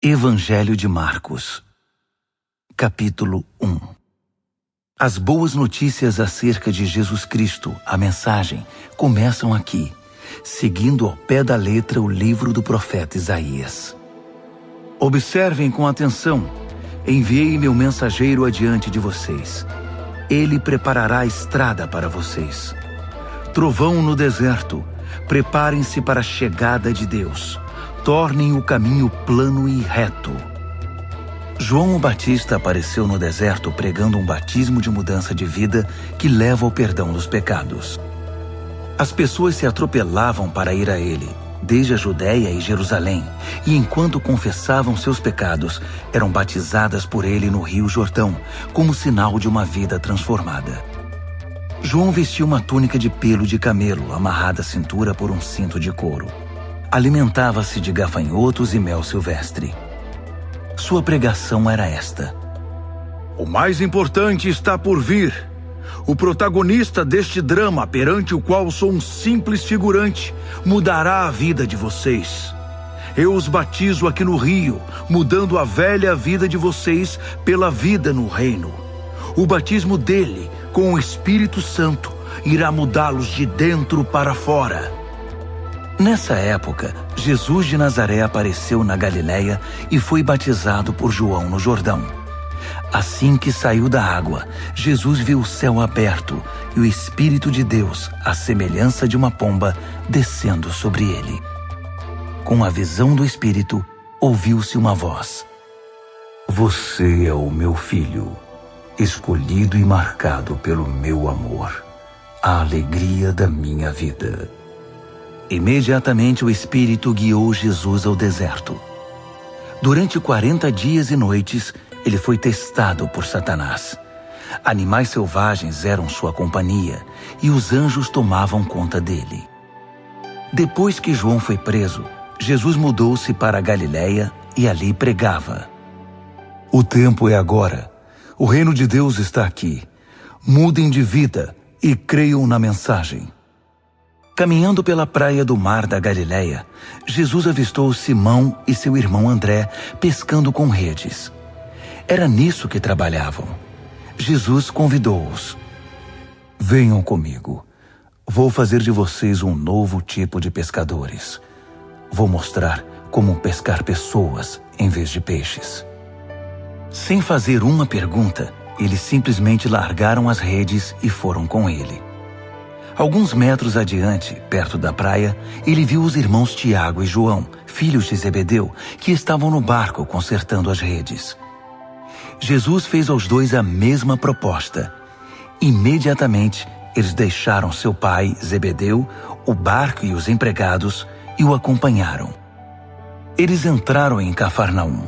Evangelho de Marcos, capítulo 1. As boas notícias acerca de Jesus Cristo, a mensagem, começam aqui, seguindo ao pé da letra o livro do profeta Isaías. Observem com atenção: enviei meu mensageiro adiante de vocês. Ele preparará a estrada para vocês. Trovão no deserto, preparem-se para a chegada de Deus. Tornem o caminho plano e reto. João o Batista apareceu no deserto pregando um batismo de mudança de vida que leva ao perdão dos pecados. As pessoas se atropelavam para ir a ele, desde a Judéia e Jerusalém, e enquanto confessavam seus pecados, eram batizadas por ele no Rio Jordão, como sinal de uma vida transformada. João vestia uma túnica de pelo de camelo, amarrada à cintura por um cinto de couro. Alimentava-se de gafanhotos e mel silvestre. Sua pregação era esta: o mais importante está por vir. O protagonista deste drama, perante o qual sou um simples figurante, mudará a vida de vocês. Eu os batizo aqui no rio, mudando a velha vida de vocês pela vida no reino. O batismo dele, com o Espírito Santo, irá mudá-los de dentro para fora. Nessa época, Jesus de Nazaré apareceu na Galiléia e foi batizado por João no Jordão. Assim que saiu da água, Jesus viu o céu aberto e o Espírito de Deus, à semelhança de uma pomba, descendo sobre ele. Com a visão do Espírito, ouviu-se uma voz: Você é o meu filho, escolhido e marcado pelo meu amor, a alegria da minha vida. Imediatamente o Espírito guiou Jesus ao deserto. Durante 40 dias e noites, ele foi testado por Satanás. Animais selvagens eram sua companhia e os anjos tomavam conta dele. Depois que João foi preso, Jesus mudou-se para a Galiléia e ali pregava: O tempo é agora. O reino de Deus está aqui. Mudem de vida e creiam na mensagem. Caminhando pela praia do mar da Galiléia, Jesus avistou Simão e seu irmão André pescando com redes. Era nisso que trabalhavam. Jesus convidou-os: Venham comigo. Vou fazer de vocês um novo tipo de pescadores. Vou mostrar como pescar pessoas em vez de peixes. Sem fazer uma pergunta, eles simplesmente largaram as redes e foram com ele. Alguns metros adiante, perto da praia, ele viu os irmãos Tiago e João, filhos de Zebedeu, que estavam no barco consertando as redes. Jesus fez aos dois a mesma proposta. Imediatamente, eles deixaram seu pai, Zebedeu, o barco e os empregados e o acompanharam. Eles entraram em Cafarnaum.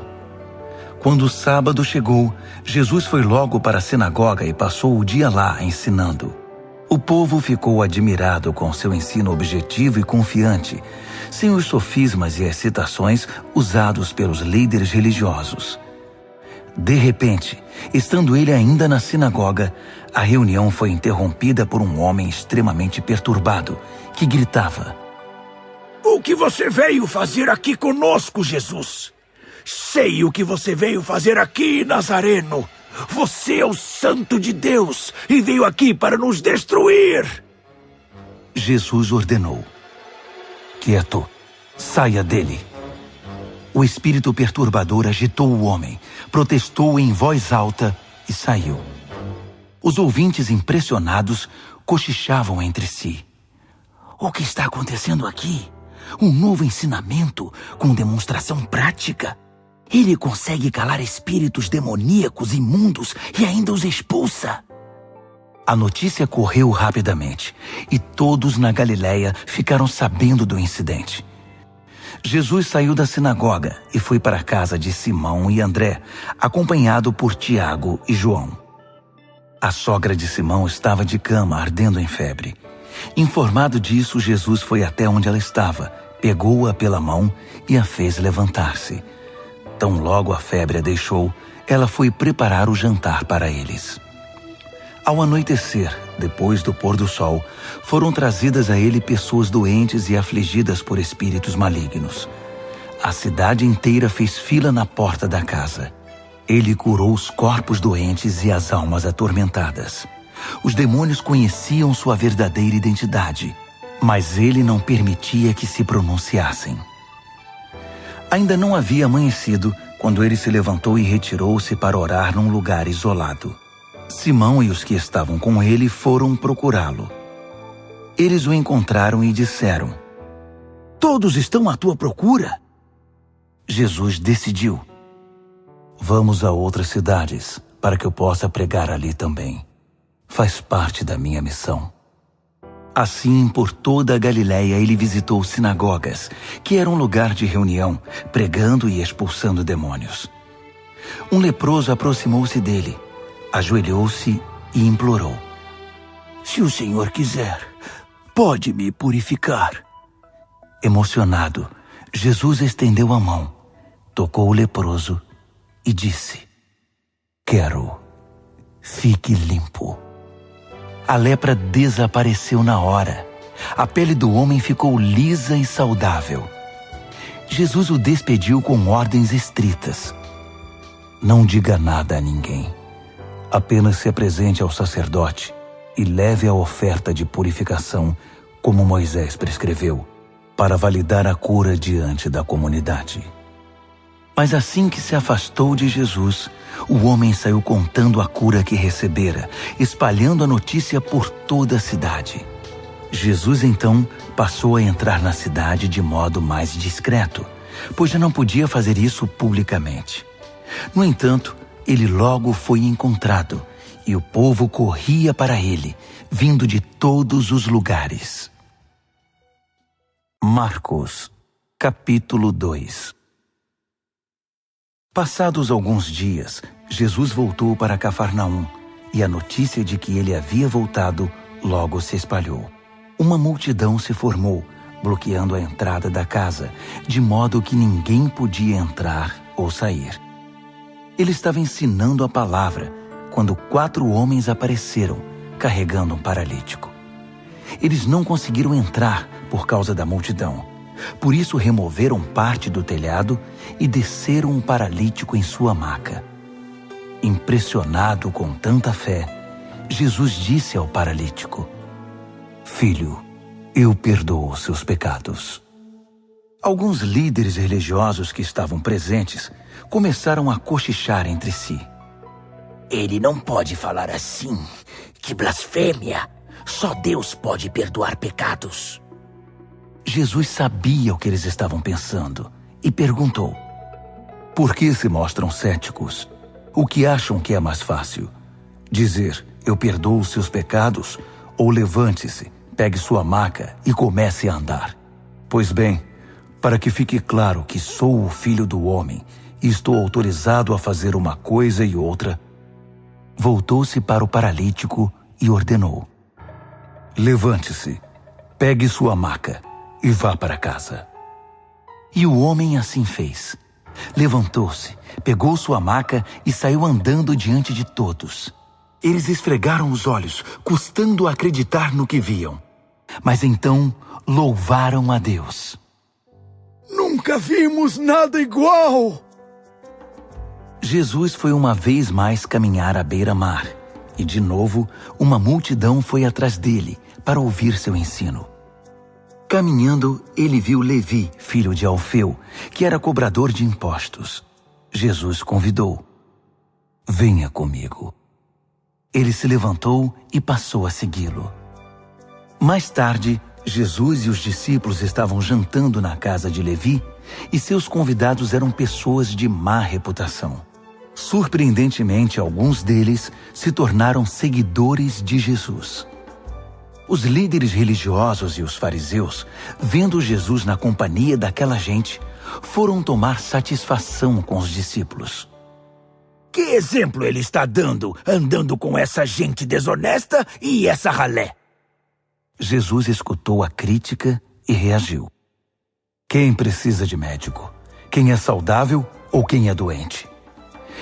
Quando o sábado chegou, Jesus foi logo para a sinagoga e passou o dia lá ensinando. O povo ficou admirado com seu ensino objetivo e confiante, sem os sofismas e as citações usados pelos líderes religiosos. De repente, estando ele ainda na sinagoga, a reunião foi interrompida por um homem extremamente perturbado, que gritava: O que você veio fazer aqui conosco, Jesus? Sei o que você veio fazer aqui, Nazareno. Você é o Santo de Deus e veio aqui para nos destruir. Jesus ordenou: Quieto, saia dele. O espírito perturbador agitou o homem, protestou em voz alta e saiu. Os ouvintes, impressionados, cochichavam entre si: O que está acontecendo aqui? Um novo ensinamento com demonstração prática? Ele consegue calar espíritos demoníacos imundos e ainda os expulsa. A notícia correu rapidamente e todos na Galiléia ficaram sabendo do incidente. Jesus saiu da sinagoga e foi para a casa de Simão e André, acompanhado por Tiago e João. A sogra de Simão estava de cama, ardendo em febre. Informado disso, Jesus foi até onde ela estava, pegou-a pela mão e a fez levantar-se. Tão logo a febre a deixou, ela foi preparar o jantar para eles. Ao anoitecer, depois do pôr do sol, foram trazidas a ele pessoas doentes e afligidas por espíritos malignos. a cidade inteira fez fila na porta da casa. Ele curou os corpos doentes e as almas atormentadas. Os demônios conheciam sua verdadeira identidade, mas ele não permitia que se pronunciassem. Ainda não havia amanhecido quando ele se levantou e retirou-se para orar num lugar isolado. Simão e os que estavam com ele foram procurá-lo. Eles o encontraram e disseram: Todos estão à tua procura? Jesus decidiu: Vamos a outras cidades para que eu possa pregar ali também. Faz parte da minha missão. Assim, por toda a Galiléia, ele visitou sinagogas, que era um lugar de reunião, pregando e expulsando demônios. Um leproso aproximou-se dele, ajoelhou-se e implorou: Se o Senhor quiser, pode me purificar. Emocionado, Jesus estendeu a mão, tocou o leproso e disse: Quero, fique limpo. A lepra desapareceu na hora. A pele do homem ficou lisa e saudável. Jesus o despediu com ordens estritas: Não diga nada a ninguém. Apenas se apresente ao sacerdote e leve a oferta de purificação, como Moisés prescreveu, para validar a cura diante da comunidade. Mas assim que se afastou de Jesus, o homem saiu contando a cura que recebera, espalhando a notícia por toda a cidade. Jesus então passou a entrar na cidade de modo mais discreto, pois já não podia fazer isso publicamente. No entanto, ele logo foi encontrado, e o povo corria para ele, vindo de todos os lugares. Marcos, capítulo 2. Passados alguns dias, Jesus voltou para Cafarnaum, e a notícia de que ele havia voltado logo se espalhou. Uma multidão se formou, bloqueando a entrada da casa, de modo que ninguém podia entrar ou sair. Ele estava ensinando a palavra, quando 4 homens apareceram, carregando um paralítico. Eles não conseguiram entrar por causa da multidão. Por isso removeram parte do telhado e desceram um paralítico em sua maca. Impressionado com tanta fé, Jesus disse ao paralítico: Filho, eu perdoo os seus pecados. Alguns líderes religiosos que estavam presentes começaram a cochichar entre si: Ele não pode falar assim. Que blasfêmia! Só Deus pode perdoar pecados. Jesus sabia o que eles estavam pensando e perguntou: Por que se mostram céticos? O que acham que é mais fácil? Dizer, eu perdoo os seus pecados, ou levante-se, pegue sua maca e comece a andar? Pois bem, para que fique claro que sou o Filho do Homem e estou autorizado a fazer uma coisa e outra, voltou-se para o paralítico e ordenou: Levante-se, pegue sua maca e vá para casa. E o homem assim fez. Levantou-se, pegou sua maca e saiu andando diante de todos. Eles esfregaram os olhos, custando acreditar no que viam. Mas então louvaram a Deus. Nunca vimos nada igual! Jesus foi uma vez mais caminhar à beira-mar, e de novo uma multidão foi atrás dele para ouvir seu ensino. Caminhando, ele viu Levi, filho de Alfeu, que era cobrador de impostos. Jesus convidou: Venha comigo. Ele se levantou e passou a segui-lo. Mais tarde, Jesus e os discípulos estavam jantando na casa de Levi, e seus convidados eram pessoas de má reputação. Surpreendentemente, alguns deles se tornaram seguidores de Jesus. Os líderes religiosos e os fariseus, vendo Jesus na companhia daquela gente, foram tomar satisfação com os discípulos. Que exemplo ele está dando, andando com essa gente desonesta e essa ralé? Jesus escutou a crítica e reagiu: Quem precisa de médico? Quem é saudável ou quem é doente?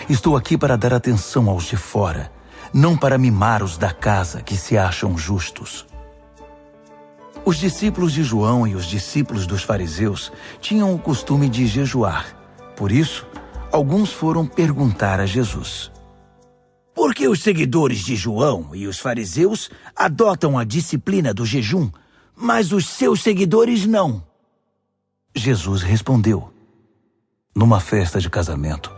Estou aqui para dar atenção aos de fora, não para mimar os da casa que se acham justos. Os discípulos de João e os discípulos dos fariseus tinham o costume de jejuar. Por isso, alguns foram perguntar a Jesus: por que os seguidores de João e os fariseus adotam a disciplina do jejum, mas os seus seguidores não? Jesus respondeu: numa festa de casamento,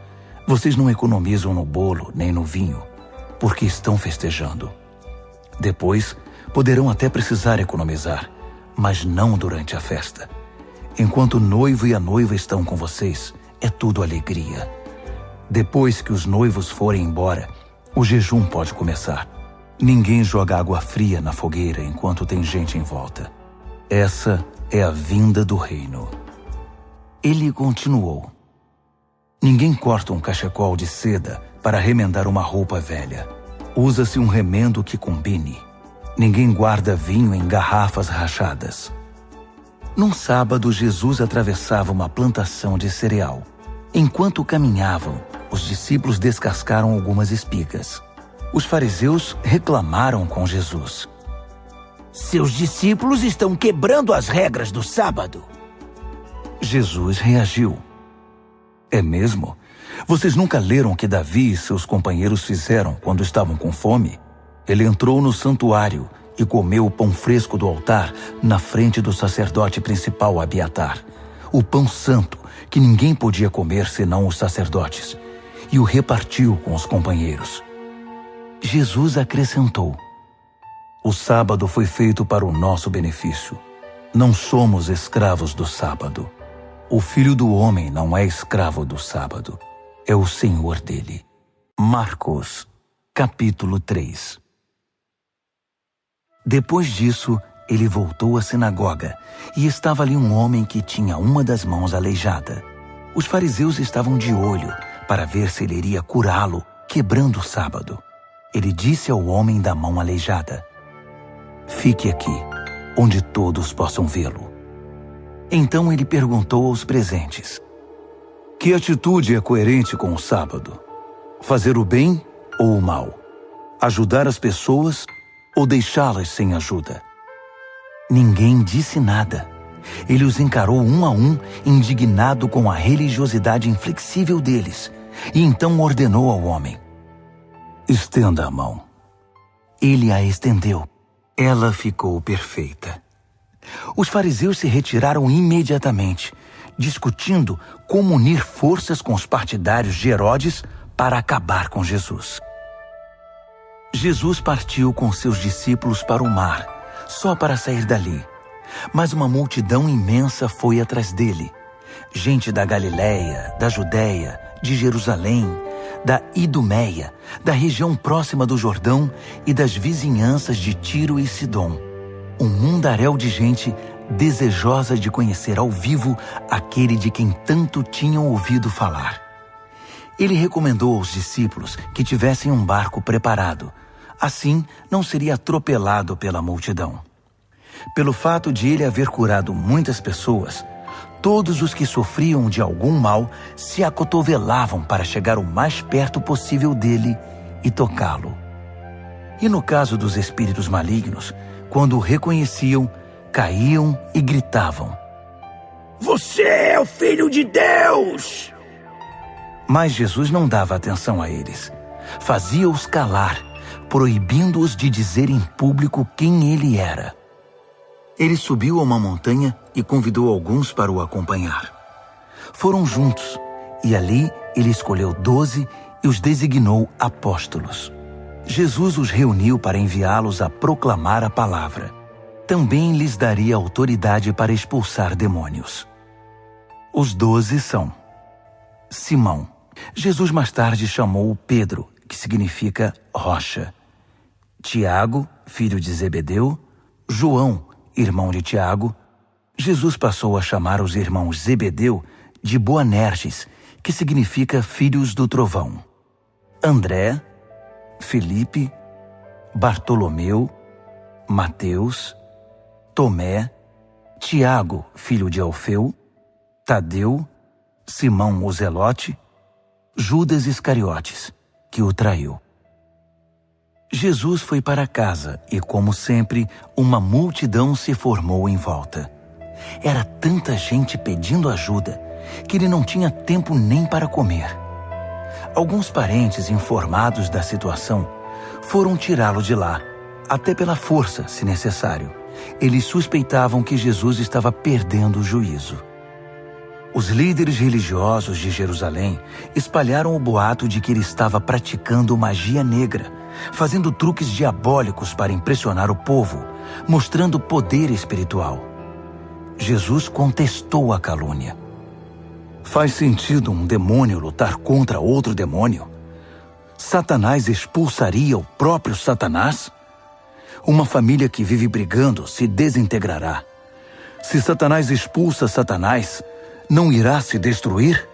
vocês não economizam no bolo nem no vinho, porque estão festejando. Depois, poderão até precisar economizar, mas não durante a festa. Enquanto o noivo e a noiva estão com vocês, é tudo alegria. Depois que os noivos forem embora, o jejum pode começar. Ninguém joga água fria na fogueira enquanto tem gente em volta. Essa é a vinda do reino. Ele continuou: ninguém corta um cachecol de seda para remendar uma roupa velha. Usa-se um remendo que combine. Ninguém guarda vinho em garrafas rachadas. Num sábado, Jesus atravessava uma plantação de cereal. Enquanto caminhavam, os discípulos descascaram algumas espigas. Os fariseus reclamaram com Jesus: seus discípulos estão quebrando as regras do sábado. Jesus reagiu: é mesmo? Vocês nunca leram o que Davi e seus companheiros fizeram quando estavam com fome? Ele entrou no santuário e comeu o pão fresco do altar na frente do sacerdote principal Abiatar, o pão santo que ninguém podia comer senão os sacerdotes, e o repartiu com os companheiros. Jesus acrescentou: o sábado foi feito para o nosso benefício. Não somos escravos do sábado. O Filho do Homem não é escravo do sábado. É o Senhor dele. Marcos, capítulo 3. Depois disso, ele voltou à sinagoga e estava ali um homem que tinha uma das mãos aleijada. Os fariseus estavam de olho para ver se ele iria curá-lo, quebrando o sábado. Ele disse ao homem da mão aleijada: fique aqui, onde todos possam vê-lo. Então ele perguntou aos presentes: que atitude é coerente com o sábado? Fazer o bem ou o mal? Ajudar as pessoas ou deixá-las sem ajuda? Ninguém disse nada. Ele os encarou um a um, indignado com a religiosidade inflexível deles, e então ordenou ao homem: estenda a mão. Ele a estendeu. Ela ficou perfeita. Os fariseus se retiraram imediatamente, discutindo como unir forças com os partidários de Herodes para acabar com Jesus. Jesus partiu com seus discípulos para o mar, só para sair dali. Mas uma multidão imensa foi atrás dele. Gente da Galiléia, da Judéia, de Jerusalém, da Idumeia, da região próxima do Jordão e das vizinhanças de Tiro e Sidom. Um mundaréu de gente desejosa de conhecer ao vivo aquele de quem tanto tinham ouvido falar. Ele recomendou aos discípulos que tivessem um barco preparado. Assim, não seria atropelado pela multidão. Pelo fato de ele haver curado muitas pessoas, todos os que sofriam de algum mal se acotovelavam para chegar o mais perto possível dele e tocá-lo. E no caso dos espíritos malignos, quando o reconheciam, caíam e gritavam: você é o Filho de Deus! Mas Jesus não dava atenção a eles. Fazia-os calar, proibindo-os de dizer em público quem ele era. Ele subiu a uma montanha e convidou alguns para o acompanhar. Foram juntos, e ali ele escolheu 12 e os designou apóstolos. Jesus os reuniu para enviá-los a proclamar a palavra. Também lhes daria autoridade para expulsar demônios. Os 12 são: Simão. Jesus mais tarde chamou Pedro, que significa rocha. Tiago, filho de Zebedeu. João, irmão de Tiago. Jesus passou a chamar os irmãos Zebedeu de Boanerges, que significa filhos do trovão. André, Felipe, Bartolomeu, Mateus, Tomé, Tiago, filho de Alfeu, Tadeu, Simão o Zelote, Judas Iscariotes, que o traiu. Jesus foi para casa e, como sempre, uma multidão se formou em volta. Era tanta gente pedindo ajuda que ele não tinha tempo nem para comer. Alguns parentes, informados da situação, foram tirá-lo de lá, até pela força, se necessário. Eles suspeitavam que Jesus estava perdendo o juízo. Os líderes religiosos de Jerusalém espalharam o boato de que ele estava praticando magia negra, fazendo truques diabólicos para impressionar o povo, mostrando poder espiritual. Jesus contestou a calúnia. Faz sentido um demônio lutar contra outro demônio? Satanás expulsaria o próprio Satanás? Uma família que vive brigando se desintegrará. Se Satanás expulsa Satanás, não irá se destruir?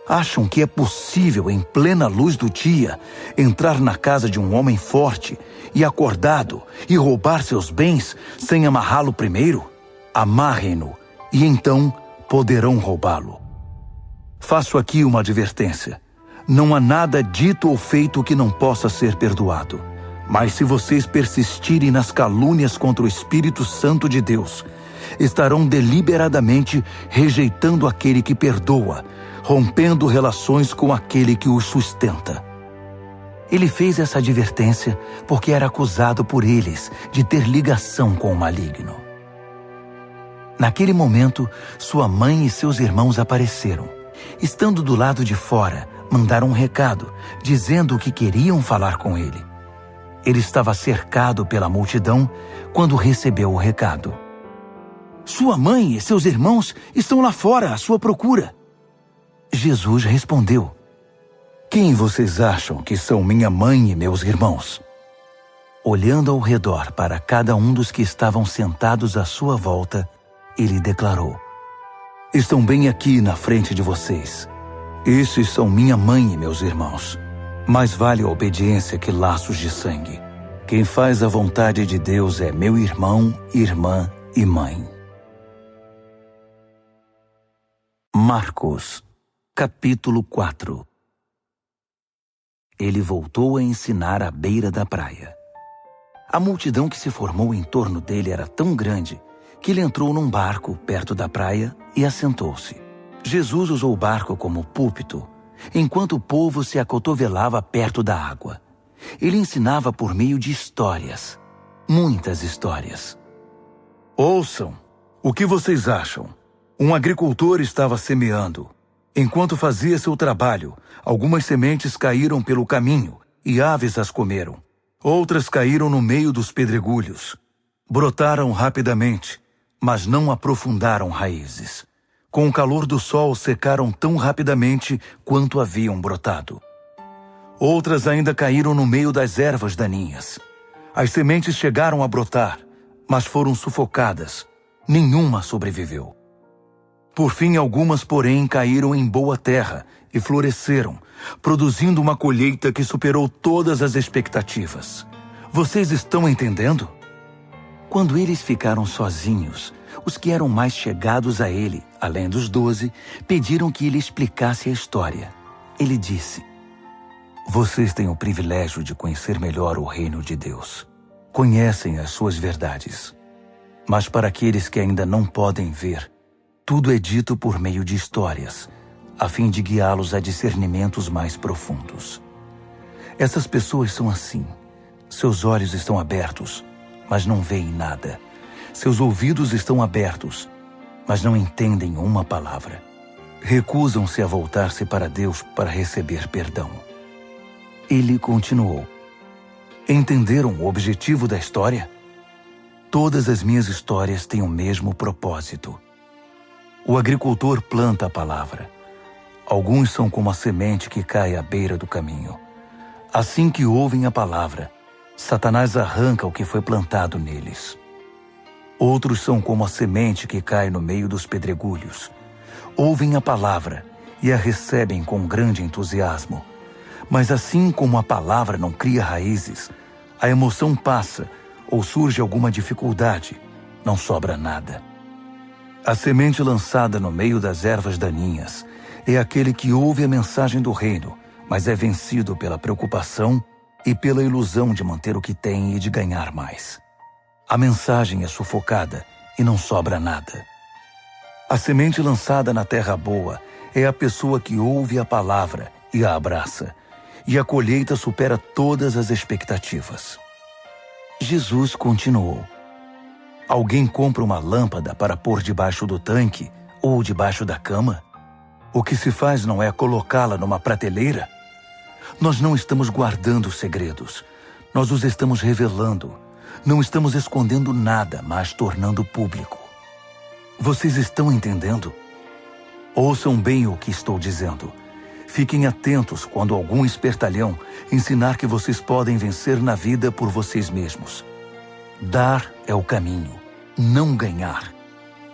Acham que é possível, em plena luz do dia, entrar na casa de um homem forte e acordado e roubar seus bens sem amarrá-lo primeiro? Amarrem-no e então poderão roubá-lo. Faço aqui uma advertência. Não há nada dito ou feito que não possa ser perdoado. Mas se vocês persistirem nas calúnias contra o Espírito Santo de Deus, estarão deliberadamente rejeitando aquele que perdoa, rompendo relações com aquele que os sustenta. Ele fez essa advertência porque era acusado por eles de ter ligação com o maligno. Naquele momento, sua mãe e seus irmãos apareceram. Estando do lado de fora, mandaram um recado, dizendo que queriam falar com ele. Ele estava cercado pela multidão quando recebeu o recado. Sua mãe e seus irmãos estão lá fora à sua procura. Jesus respondeu: Quem vocês acham que são minha mãe e meus irmãos? Olhando ao redor para cada um dos que estavam sentados à sua volta, ele declarou: Estão bem aqui na frente de vocês. Esses são minha mãe e meus irmãos. Mais vale a obediência que laços de sangue. Quem faz a vontade de Deus é meu irmão, irmã e mãe. Marcos, capítulo 4. Ele voltou a ensinar à beira da praia. A multidão que se formou em torno dele era tão grande que ele entrou num barco perto da praia e assentou-se. Jesus usou o barco como púlpito, enquanto o povo se acotovelava perto da água. Ele ensinava por meio de histórias, muitas histórias. Ouçam, o que vocês acham? Um agricultor estava semeando. Enquanto fazia seu trabalho, algumas sementes caíram pelo caminho e aves as comeram. Outras caíram no meio dos pedregulhos. Brotaram rapidamente, mas não aprofundaram raízes. Com o calor do sol, secaram tão rapidamente quanto haviam brotado. Outras ainda caíram no meio das ervas daninhas. As sementes chegaram a brotar, mas foram sufocadas. Nenhuma sobreviveu. Por fim, algumas, porém, caíram em boa terra e floresceram, produzindo uma colheita que superou todas as expectativas. Vocês estão entendendo? Quando eles ficaram sozinhos, os que eram mais chegados a ele, além dos 12, pediram que ele explicasse a história. Ele disse: Vocês têm o privilégio de conhecer melhor o reino de Deus. Conhecem as suas verdades. Mas para aqueles que ainda não podem ver, tudo é dito por meio de histórias, a fim de guiá-los a discernimentos mais profundos. Essas pessoas são assim. Seus olhos estão abertos, mas não veem nada. Seus ouvidos estão abertos, mas não entendem uma palavra. Recusam-se a voltar-se para Deus para receber perdão. Ele continuou: Entenderam o objetivo da história? Todas as minhas histórias têm o mesmo propósito. O agricultor planta a palavra. Alguns são como a semente que cai à beira do caminho. Assim que ouvem a palavra, Satanás arranca o que foi plantado neles. Outros são como a semente que cai no meio dos pedregulhos. Ouvem a palavra e a recebem com grande entusiasmo. Mas assim como a palavra não cria raízes, a emoção passa ou surge alguma dificuldade, não sobra nada. A semente lançada no meio das ervas daninhas é aquele que ouve a mensagem do reino, mas é vencido pela preocupação e pela ilusão de manter o que tem e de ganhar mais. A mensagem é sufocada e não sobra nada. A semente lançada na terra boa é a pessoa que ouve a palavra e a abraça, e a colheita supera todas as expectativas. Jesus continuou: alguém compra uma lâmpada para pôr debaixo do tanque ou debaixo da cama? O que se faz não é colocá-la numa prateleira? Nós não estamos guardando segredos, nós os estamos revelando. Não estamos escondendo nada, mas tornando público. Vocês estão entendendo? Ouçam bem o que estou dizendo. Fiquem atentos quando algum espertalhão ensinar que vocês podem vencer na vida por vocês mesmos. Dar é o caminho, não ganhar.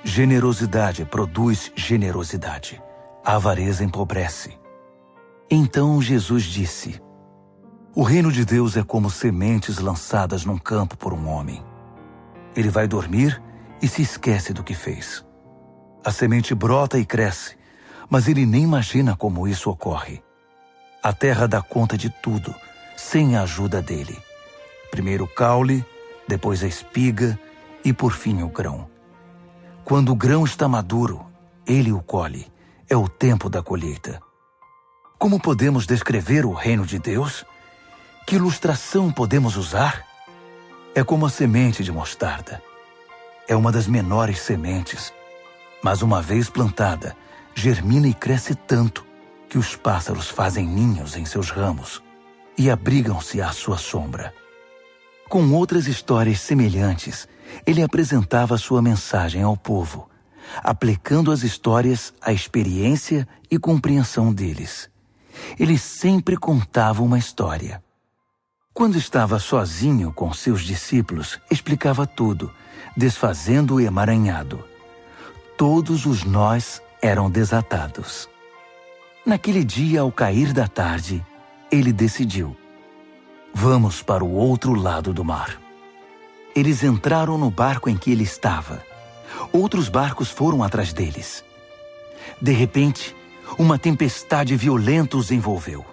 Generosidade produz generosidade. A avareza empobrece. Então Jesus disse: o reino de Deus é como sementes lançadas num campo por um homem. Ele vai dormir e se esquece do que fez. A semente brota e cresce, mas ele nem imagina como isso ocorre. A terra dá conta de tudo, sem a ajuda dele. Primeiro o caule, depois a espiga e por fim o grão. Quando o grão está maduro, ele o colhe. É o tempo da colheita. Como podemos descrever o reino de Deus? Que ilustração podemos usar? É como a semente de mostarda. É uma das menores sementes, mas uma vez plantada, germina e cresce tanto que os pássaros fazem ninhos em seus ramos e abrigam-se à sua sombra. Com outras histórias semelhantes, ele apresentava sua mensagem ao povo, aplicando as histórias à experiência e compreensão deles. Ele sempre contava uma história. Quando estava sozinho com seus discípulos, explicava tudo, desfazendo o emaranhado. Todos os nós eram desatados. Naquele dia, ao cair da tarde, ele decidiu: vamos para o outro lado do mar. Eles entraram no barco em que ele estava. Outros barcos foram atrás deles. De repente, uma tempestade violenta os envolveu.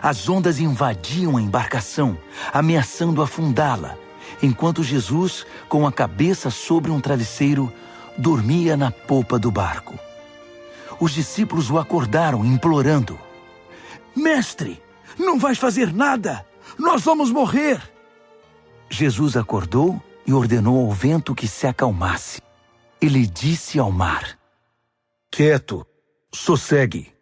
As ondas invadiam a embarcação, ameaçando afundá-la, enquanto Jesus, com a cabeça sobre um travesseiro, dormia na popa do barco. Os discípulos o acordaram, implorando: mestre, não vais fazer nada! Nós vamos morrer! Jesus acordou e ordenou ao vento que se acalmasse. Ele disse ao mar: quieto, sossegue.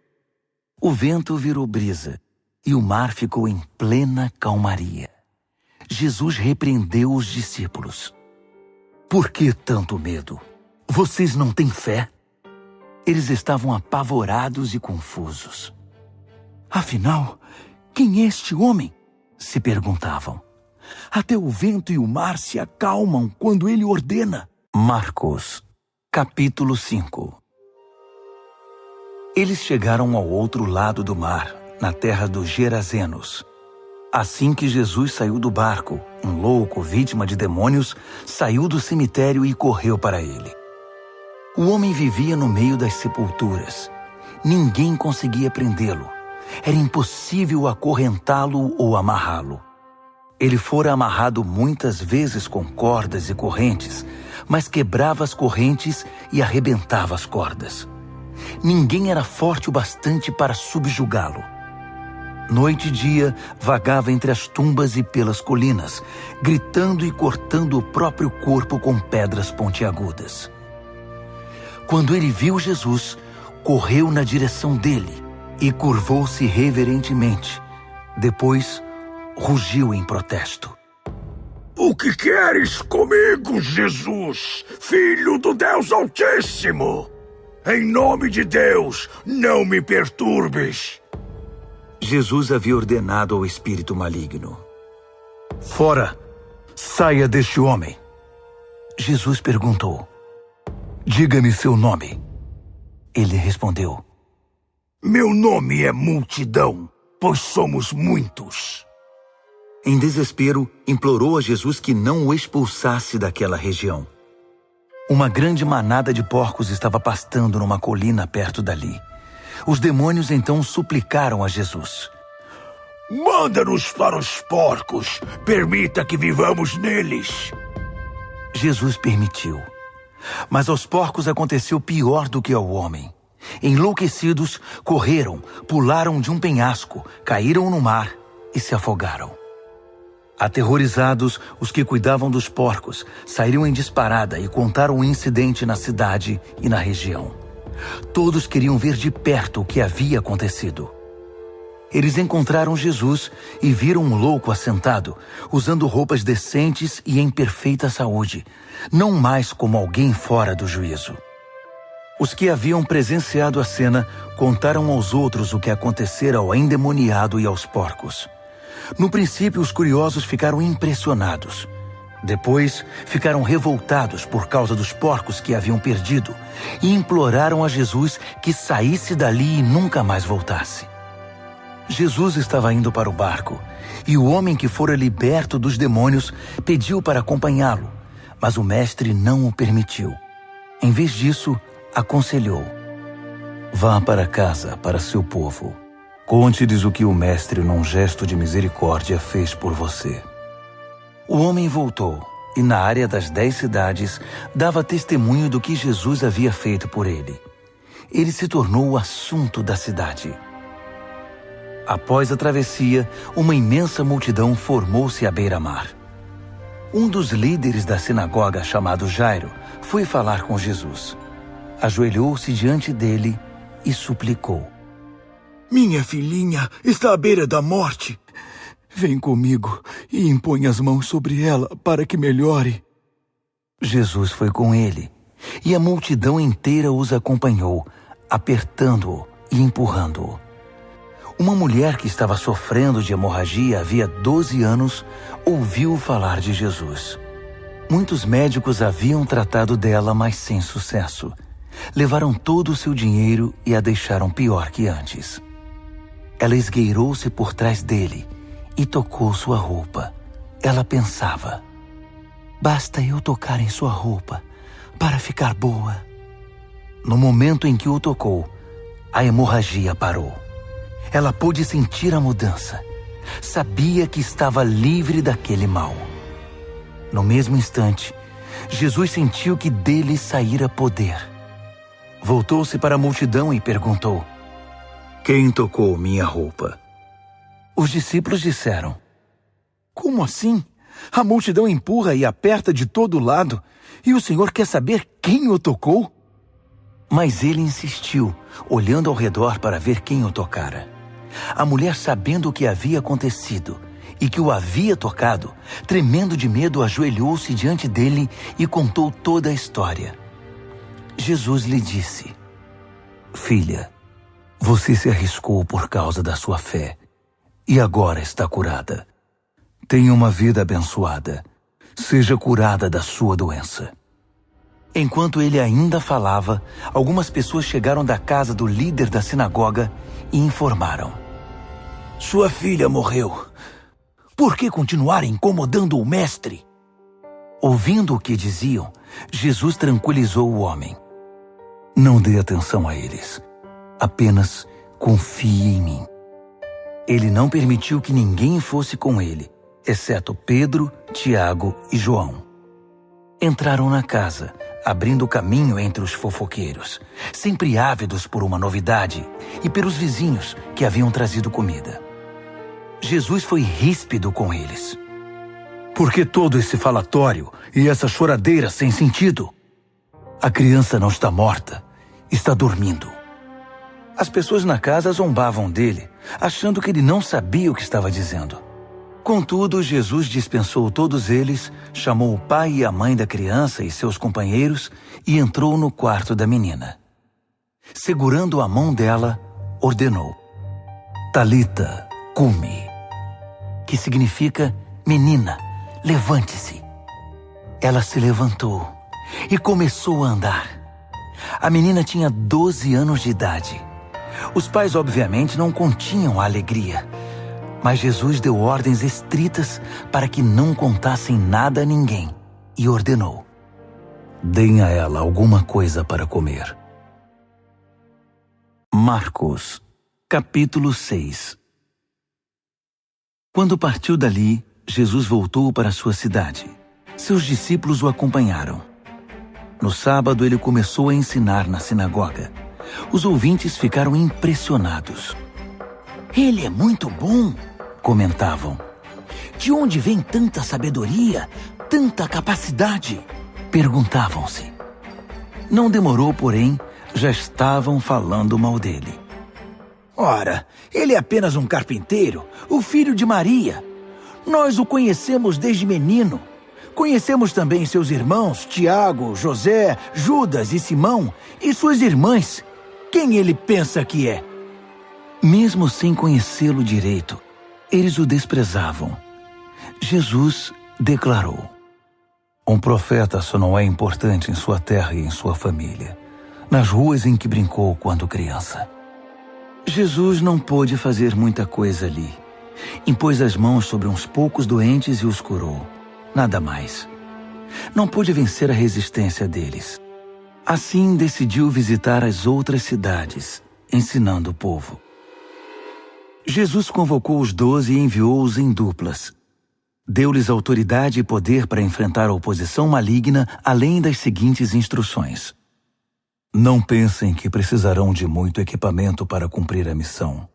O vento virou brisa e o mar ficou em plena calmaria. Jesus repreendeu os discípulos: por que tanto medo? Vocês não têm fé? Eles estavam apavorados e confusos. Afinal, quem é este homem? Se perguntavam. Até o vento e o mar se acalmam quando ele ordena. Marcos, capítulo 5. Eles chegaram ao outro lado do mar, na terra dos Gerazenos. Assim que Jesus saiu do barco, um louco, vítima de demônios, saiu do cemitério e correu para ele. O homem vivia no meio das sepulturas. Ninguém conseguia prendê-lo. Era impossível acorrentá-lo ou amarrá-lo. Ele fora amarrado muitas vezes com cordas e correntes, mas quebrava as correntes e arrebentava as cordas. Ninguém era forte o bastante para subjugá-lo. Noite e dia, vagava entre as tumbas e pelas colinas, gritando e cortando o próprio corpo com pedras pontiagudas. Quando ele viu Jesus, correu na direção dele e curvou-se reverentemente. Depois, rugiu em protesto: o que queres comigo, Jesus, Filho do Deus Altíssimo? Em nome de Deus, não me perturbes. Jesus havia ordenado ao espírito maligno: fora, saia deste homem. Jesus perguntou: diga-me seu nome. Ele respondeu: meu nome é Multidão, pois somos muitos. Em desespero, implorou a Jesus que não o expulsasse daquela região. Uma grande manada de porcos estava pastando numa colina perto dali. Os demônios então suplicaram a Jesus: Manda-nos para os porcos. Permita que vivamos neles. Jesus permitiu. Mas aos porcos aconteceu pior do que ao homem. Enlouquecidos, correram, pularam de um penhasco, caíram no mar e se afogaram. Aterrorizados, os que cuidavam dos porcos saíram em disparada e contaram o incidente na cidade e na região. Todos queriam ver de perto o que havia acontecido. Eles encontraram Jesus e viram um louco assentado, usando roupas decentes e em perfeita saúde, não mais como alguém fora do juízo. Os que haviam presenciado a cena contaram aos outros o que acontecera ao endemoniado e aos porcos. No princípio, os curiosos ficaram impressionados. Depois, ficaram revoltados por causa dos porcos que haviam perdido e imploraram a Jesus que saísse dali e nunca mais voltasse. Jesus estava indo para o barco e o homem que fora liberto dos demônios pediu para acompanhá-lo, mas o mestre não o permitiu. Em vez disso, aconselhou: vá para casa, para seu povo. Conte-lhes o que o mestre, num gesto de misericórdia, fez por você. O homem voltou e, na área das 10 cidades, dava testemunho do que Jesus havia feito por ele. Ele se tornou o assunto da cidade. Após a travessia, uma imensa multidão formou-se à beira-mar. Um dos líderes da sinagoga, chamado Jairo, foi falar com Jesus. Ajoelhou-se diante dele e suplicou: Minha filhinha está à beira da morte. Vem comigo e impõe as mãos sobre ela para que melhore. Jesus foi com ele, e a multidão inteira os acompanhou, apertando-o e empurrando-o. Uma mulher que estava sofrendo de hemorragia havia 12 anos ouviu falar de Jesus. Muitos médicos haviam tratado dela, mas sem sucesso. Levaram todo o seu dinheiro e a deixaram pior que antes. Ela esgueirou-se por trás dele e tocou sua roupa. Ela pensava: basta eu tocar em sua roupa para ficar boa. No momento em que o tocou, a hemorragia parou. Ela pôde sentir a mudança. Sabia que estava livre daquele mal. No mesmo instante, Jesus sentiu que dele saíra poder. Voltou-se para a multidão e perguntou: quem tocou minha roupa? Os discípulos disseram: como assim? A multidão empurra e aperta de todo lado, e o Senhor quer saber quem o tocou? Mas ele insistiu, olhando ao redor para ver quem o tocara. A mulher, sabendo o que havia acontecido e que o havia tocado, tremendo de medo, ajoelhou-se diante dele e contou toda a história. Jesus lhe disse: filha, você se arriscou por causa da sua fé e agora está curada. Tenha uma vida abençoada. Seja curada da sua doença. Enquanto ele ainda falava, algumas pessoas chegaram da casa do líder da sinagoga e informaram: sua filha morreu. Por que continuar incomodando o mestre? Ouvindo o que diziam, Jesus tranquilizou o homem: não dê atenção a eles. Apenas confie em mim. Ele não permitiu que ninguém fosse com ele, exceto Pedro, Tiago e João. Entraram na casa, abrindo caminho entre os fofoqueiros, sempre ávidos por uma novidade, e pelos vizinhos que haviam trazido comida. Jesus foi ríspido com eles. Por que todo esse falatório e essa choradeira sem sentido? A criança não está morta, está dormindo. As pessoas na casa zombavam dele, achando que ele não sabia o que estava dizendo. Contudo, Jesus dispensou todos eles, chamou o pai e a mãe da criança e seus companheiros e entrou no quarto da menina. Segurando a mão dela, ordenou: Talita, cumi, que significa: menina, levante-se. Ela se levantou e começou a andar. A menina tinha 12 anos de idade. Os pais, obviamente, não continham a alegria, mas Jesus deu ordens estritas para que não contassem nada a ninguém e ordenou: deem a ela alguma coisa para comer. Marcos, capítulo 6. Quando partiu dali, Jesus voltou para sua cidade. Seus discípulos o acompanharam. No sábado, ele começou a ensinar na sinagoga. Os ouvintes ficaram impressionados. Ele é muito bom, comentavam. De onde vem tanta sabedoria, tanta capacidade? Perguntavam-se. Não demorou, porém, já estavam falando mal dele. Ora, ele é apenas um carpinteiro, o filho de Maria. Nós o conhecemos desde menino. Conhecemos também seus irmãos, Tiago, José, Judas e Simão, e suas irmãs. Quem ele pensa que é? Mesmo sem conhecê-lo direito, eles o desprezavam. Jesus declarou: um profeta só não é importante em sua terra e em sua família, nas ruas em que brincou quando criança. Jesus não pôde fazer muita coisa ali. Impôs as mãos sobre uns poucos doentes e os curou. Nada mais. Não pôde vencer a resistência deles. Assim, decidiu visitar as outras cidades, ensinando o povo. Jesus convocou os 12 e enviou-os em duplas. Deu-lhes autoridade e poder para enfrentar a oposição maligna, além das seguintes instruções. Não pensem que precisarão de muito equipamento para cumprir a missão.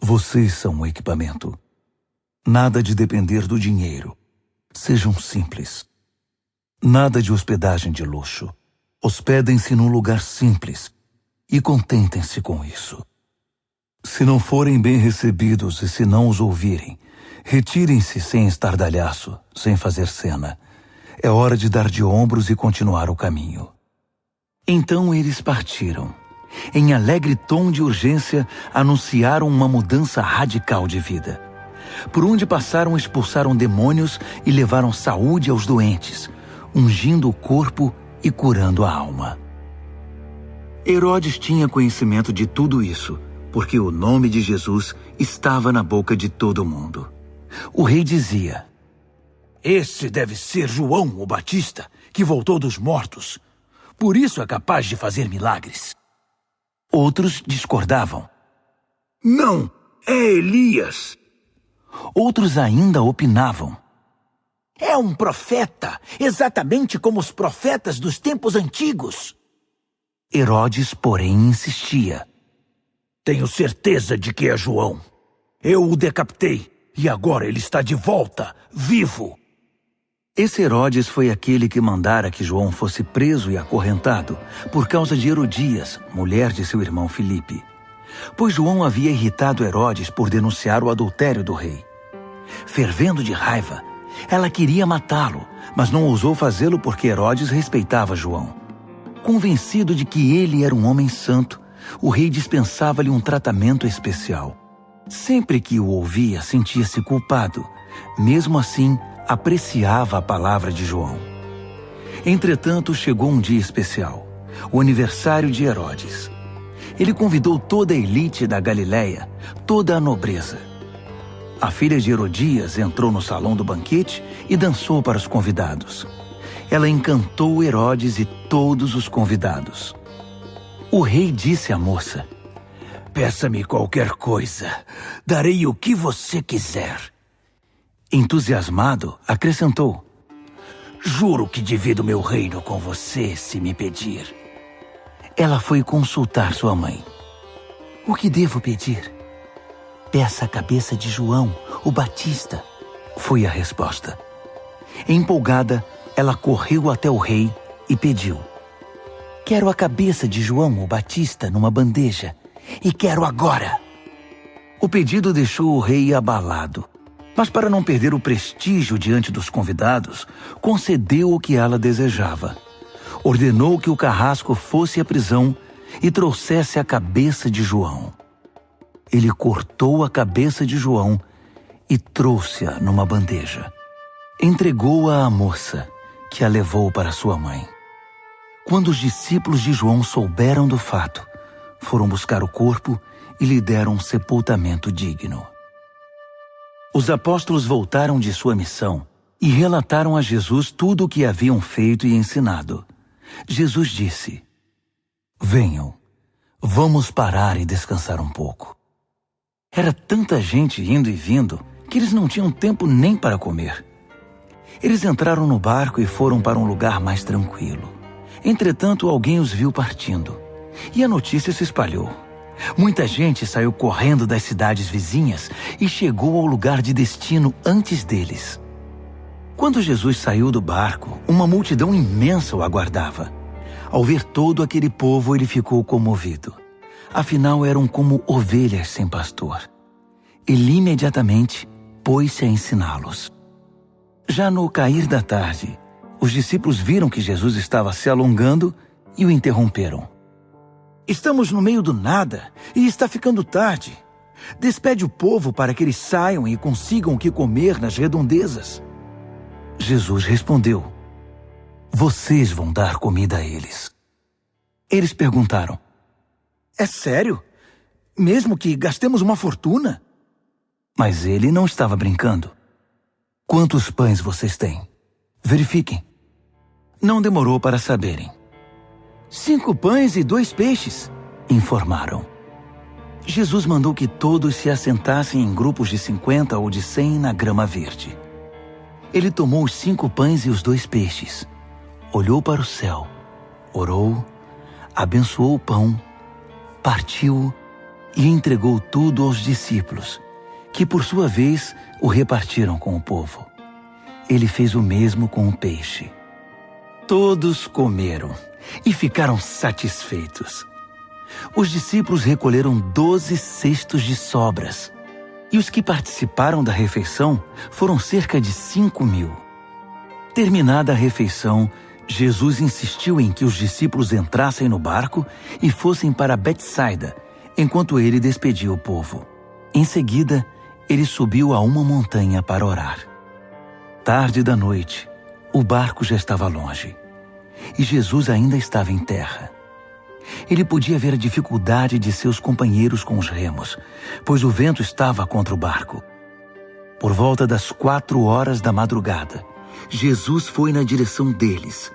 Vocês são o equipamento. Nada de depender do dinheiro. Sejam simples. Nada de hospedagem de luxo. Hospedem-se num lugar simples e contentem-se com isso. Se não forem bem recebidos e se não os ouvirem, retirem-se sem estardalhaço, sem fazer cena. É hora de dar de ombros e continuar o caminho. Então eles partiram. Em alegre tom de urgência, anunciaram uma mudança radical de vida. Por onde passaram, expulsaram demônios e levaram saúde aos doentes, ungindo o corpo e curando a alma. Herodes tinha conhecimento de tudo isso, porque o nome de Jesus estava na boca de todo mundo. O rei dizia: esse deve ser João o Batista, que voltou dos mortos. Por isso é capaz de fazer milagres. Outros discordavam. Não, é Elias. Outros ainda opinavam. É um profeta, exatamente como os profetas dos tempos antigos. Herodes, porém, insistia. Tenho certeza de que é João. Eu o decapitei e agora ele está de volta, vivo. Esse Herodes foi aquele que mandara que João fosse preso e acorrentado por causa de Herodias, mulher de seu irmão Filipe. Pois João havia irritado Herodes por denunciar o adultério do rei. Fervendo de raiva, ela queria matá-lo, mas não ousou fazê-lo porque Herodes respeitava João. Convencido de que ele era um homem santo, o rei dispensava-lhe um tratamento especial. Sempre que o ouvia, sentia-se culpado. Mesmo assim, apreciava a palavra de João. Entretanto, chegou um dia especial, o aniversário de Herodes. Ele convidou toda a elite da Galileia, toda a nobreza. A filha de Herodias entrou no salão do banquete e dançou para os convidados. Ela encantou Herodes e todos os convidados. O rei disse à moça: peça-me qualquer coisa, darei o que você quiser. Entusiasmado, acrescentou: juro que divido meu reino com você se me pedir. Ela foi consultar sua mãe. O que devo pedir? Peça a cabeça de João, o Batista, foi a resposta. Empolgada, ela correu até o rei e pediu: quero a cabeça de João, o Batista, numa bandeja, e quero agora. O pedido deixou o rei abalado. Mas para não perder o prestígio diante dos convidados, concedeu o que ela desejava. Ordenou que o carrasco fosse à prisão e trouxesse a cabeça de João. Ele cortou a cabeça de João e trouxe-a numa bandeja. Entregou-a à moça, que a levou para sua mãe. Quando os discípulos de João souberam do fato, foram buscar o corpo e lhe deram um sepultamento digno. Os apóstolos voltaram de sua missão e relataram a Jesus tudo o que haviam feito e ensinado. Jesus disse: venham, vamos parar e descansar um pouco. Era tanta gente indo e vindo que que eles não tinham tempo nem para comer. Eles entraram no barco e foram para um lugar mais tranquilo. Entretanto, alguém os viu partindo, e a notícia se espalhou. Muita gente saiu correndo das cidades vizinhas e chegou ao lugar de destino antes deles. Quando Jesus saiu do barco, uma multidão imensa o aguardava. Ao ver todo aquele povo, ele ficou comovido. Afinal, eram como ovelhas sem pastor. Ele imediatamente pôs-se a ensiná-los. Já no cair da tarde, os discípulos viram que Jesus estava se alongando e o interromperam. Estamos no meio do nada e está ficando tarde. Despede o povo para que eles saiam e consigam o que comer nas redondezas. Jesus respondeu: vocês vão dar comida a eles. Eles perguntaram: é sério? Mesmo que gastemos uma fortuna? Mas ele não estava brincando. Quantos pães vocês têm? Verifiquem. Não demorou para saberem. 5 pães e 2 peixes, informaram. Jesus mandou que todos se assentassem em grupos de 50 ou de 100 na grama verde. Ele tomou os 5 pães e os 2 peixes, olhou para o céu, orou, abençoou o pão, partiu e entregou tudo aos discípulos, que por sua vez o repartiram com o povo. Ele fez o mesmo com o peixe. Todos comeram e ficaram satisfeitos. Os discípulos recolheram 12 cestos de sobras, e os que participaram da refeição foram cerca de 5.000. Terminada a refeição, Jesus insistiu em que os discípulos entrassem no barco e fossem para Betsaida, enquanto ele despedia o povo. Em seguida, ele subiu a uma montanha para orar. Tarde da noite, o barco já estava longe, e Jesus ainda estava em terra. Ele podia ver a dificuldade de seus companheiros com os remos, pois o vento estava contra o barco. Por volta das 4 horas da madrugada, Jesus foi na direção deles,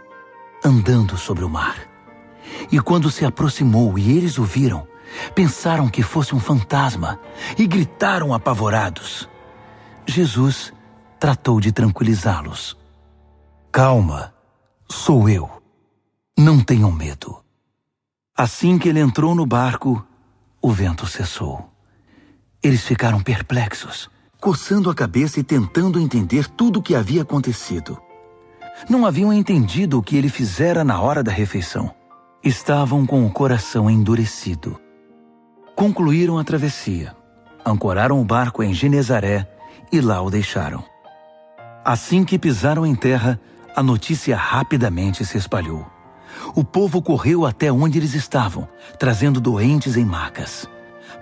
andando sobre o mar. E quando se aproximou e eles o viram, pensaram que fosse um fantasma e gritaram apavorados. Jesus tratou de tranquilizá-los. Calma, sou eu. Não tenham medo. Assim que ele entrou no barco, o vento cessou. Eles ficaram perplexos, coçando a cabeça e tentando entender tudo o que havia acontecido. Não haviam entendido o que ele fizera na hora da refeição. Estavam com o coração endurecido. Concluíram a travessia, ancoraram o barco em Genezaré e lá o deixaram. Assim que pisaram em terra, a notícia rapidamente se espalhou. O povo correu até onde eles estavam, trazendo doentes em macas.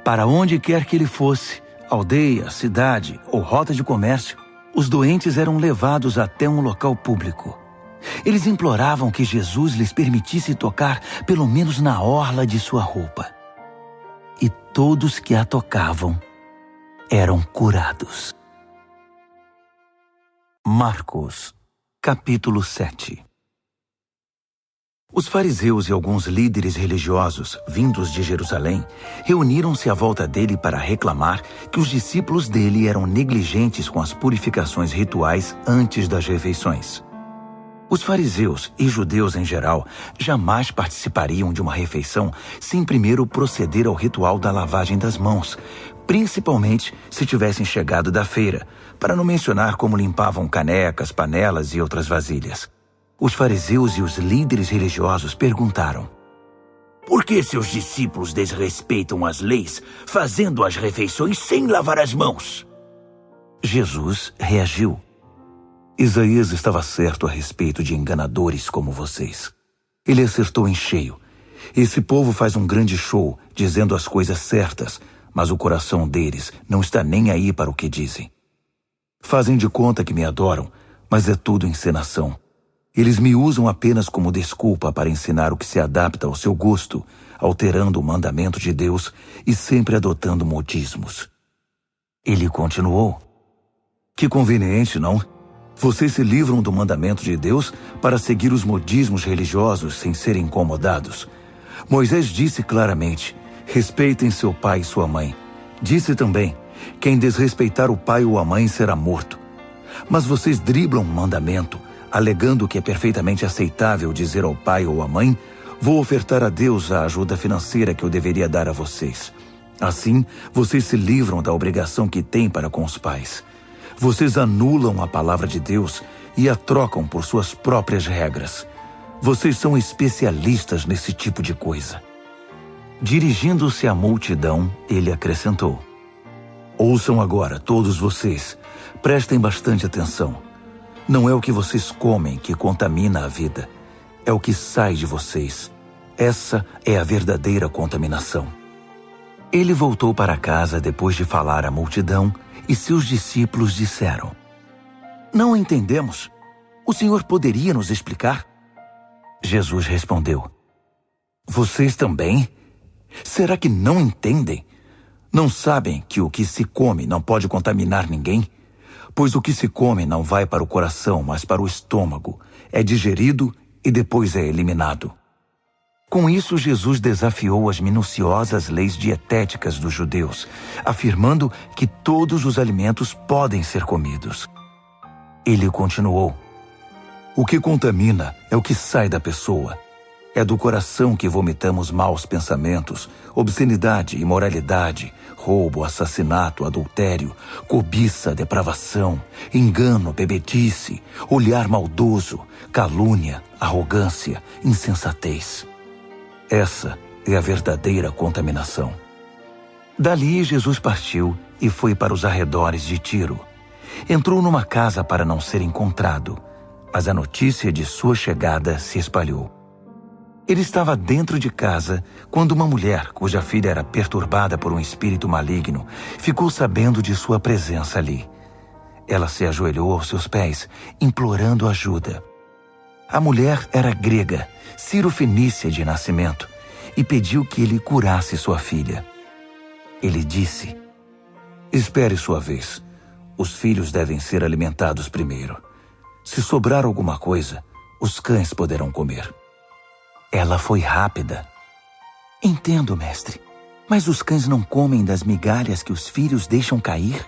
Para onde quer que ele fosse, aldeia, cidade ou rota de comércio, os doentes eram levados até um local público. Eles imploravam que Jesus lhes permitisse tocar pelo menos na orla de sua roupa. E todos que a tocavam eram curados. Marcos, capítulo 7. Os fariseus e alguns líderes religiosos, vindos de Jerusalém, reuniram-se à volta dele para reclamar que os discípulos dele eram negligentes com as purificações rituais antes das refeições. Os fariseus e judeus em geral jamais participariam de uma refeição sem primeiro proceder ao ritual da lavagem das mãos, principalmente se tivessem chegado da feira, para não mencionar como limpavam canecas, panelas e outras vasilhas. Os fariseus e os líderes religiosos perguntaram: por que seus discípulos desrespeitam as leis, fazendo as refeições sem lavar as mãos? Jesus reagiu: Isaías estava certo a respeito de enganadores como vocês. Ele acertou em cheio. Esse povo faz um grande show, dizendo as coisas certas, mas o coração deles não está nem aí para o que dizem. Fazem de conta que me adoram, mas é tudo encenação. Eles me usam apenas como desculpa para ensinar o que se adapta ao seu gosto, alterando o mandamento de Deus e sempre adotando modismos. Ele continuou: que conveniente, não? Vocês se livram do mandamento de Deus para seguir os modismos religiosos sem serem incomodados. Moisés disse claramente: respeitem seu pai e sua mãe. Disse também: Quem desrespeitar o pai ou a mãe será morto. Mas vocês driblam um mandamento, alegando que é perfeitamente aceitável dizer ao pai ou à mãe: vou ofertar a Deus a ajuda financeira que eu deveria dar a vocês. Assim, vocês se livram da obrigação que têm para com os pais. Vocês anulam a palavra de Deus e a trocam por suas próprias regras. Vocês são especialistas nesse tipo de coisa. Dirigindo-se à multidão, ele acrescentou: ouçam agora, todos vocês. Prestem bastante atenção. Não é o que vocês comem que contamina a vida. É o que sai de vocês. Essa é a verdadeira contaminação. Ele voltou para casa depois de falar à multidão e seus discípulos disseram: não entendemos. O Senhor poderia nos explicar? Jesus respondeu: vocês também? Será que não entendem? Não sabem que o que se come não pode contaminar ninguém? Pois o que se come não vai para o coração, mas para o estômago. É digerido e depois é eliminado. Com isso, Jesus desafiou as minuciosas leis dietéticas dos judeus, afirmando que todos os alimentos podem ser comidos. Ele continuou: o que contamina é o que sai da pessoa. É do coração que vomitamos maus pensamentos, obscenidade, imoralidade, roubo, assassinato, adultério, cobiça, depravação, engano, bebedice, olhar maldoso, calúnia, arrogância, insensatez. Essa é a verdadeira contaminação. Dali, Jesus partiu e foi para os arredores de Tiro. Entrou numa casa para não ser encontrado, mas a notícia de sua chegada se espalhou. Ele estava dentro de casa quando uma mulher, cuja filha era perturbada por um espírito maligno, ficou sabendo de sua presença ali. Ela se ajoelhou aos seus pés, implorando ajuda. A mulher era grega, cirofenícia de nascimento, e pediu que ele curasse sua filha. Ele disse: espere sua vez. Os filhos devem ser alimentados primeiro. Se sobrar alguma coisa, os cães poderão comer. Ela foi rápida. Entendo, mestre, mas os cães não comem das migalhas que os filhos deixam cair?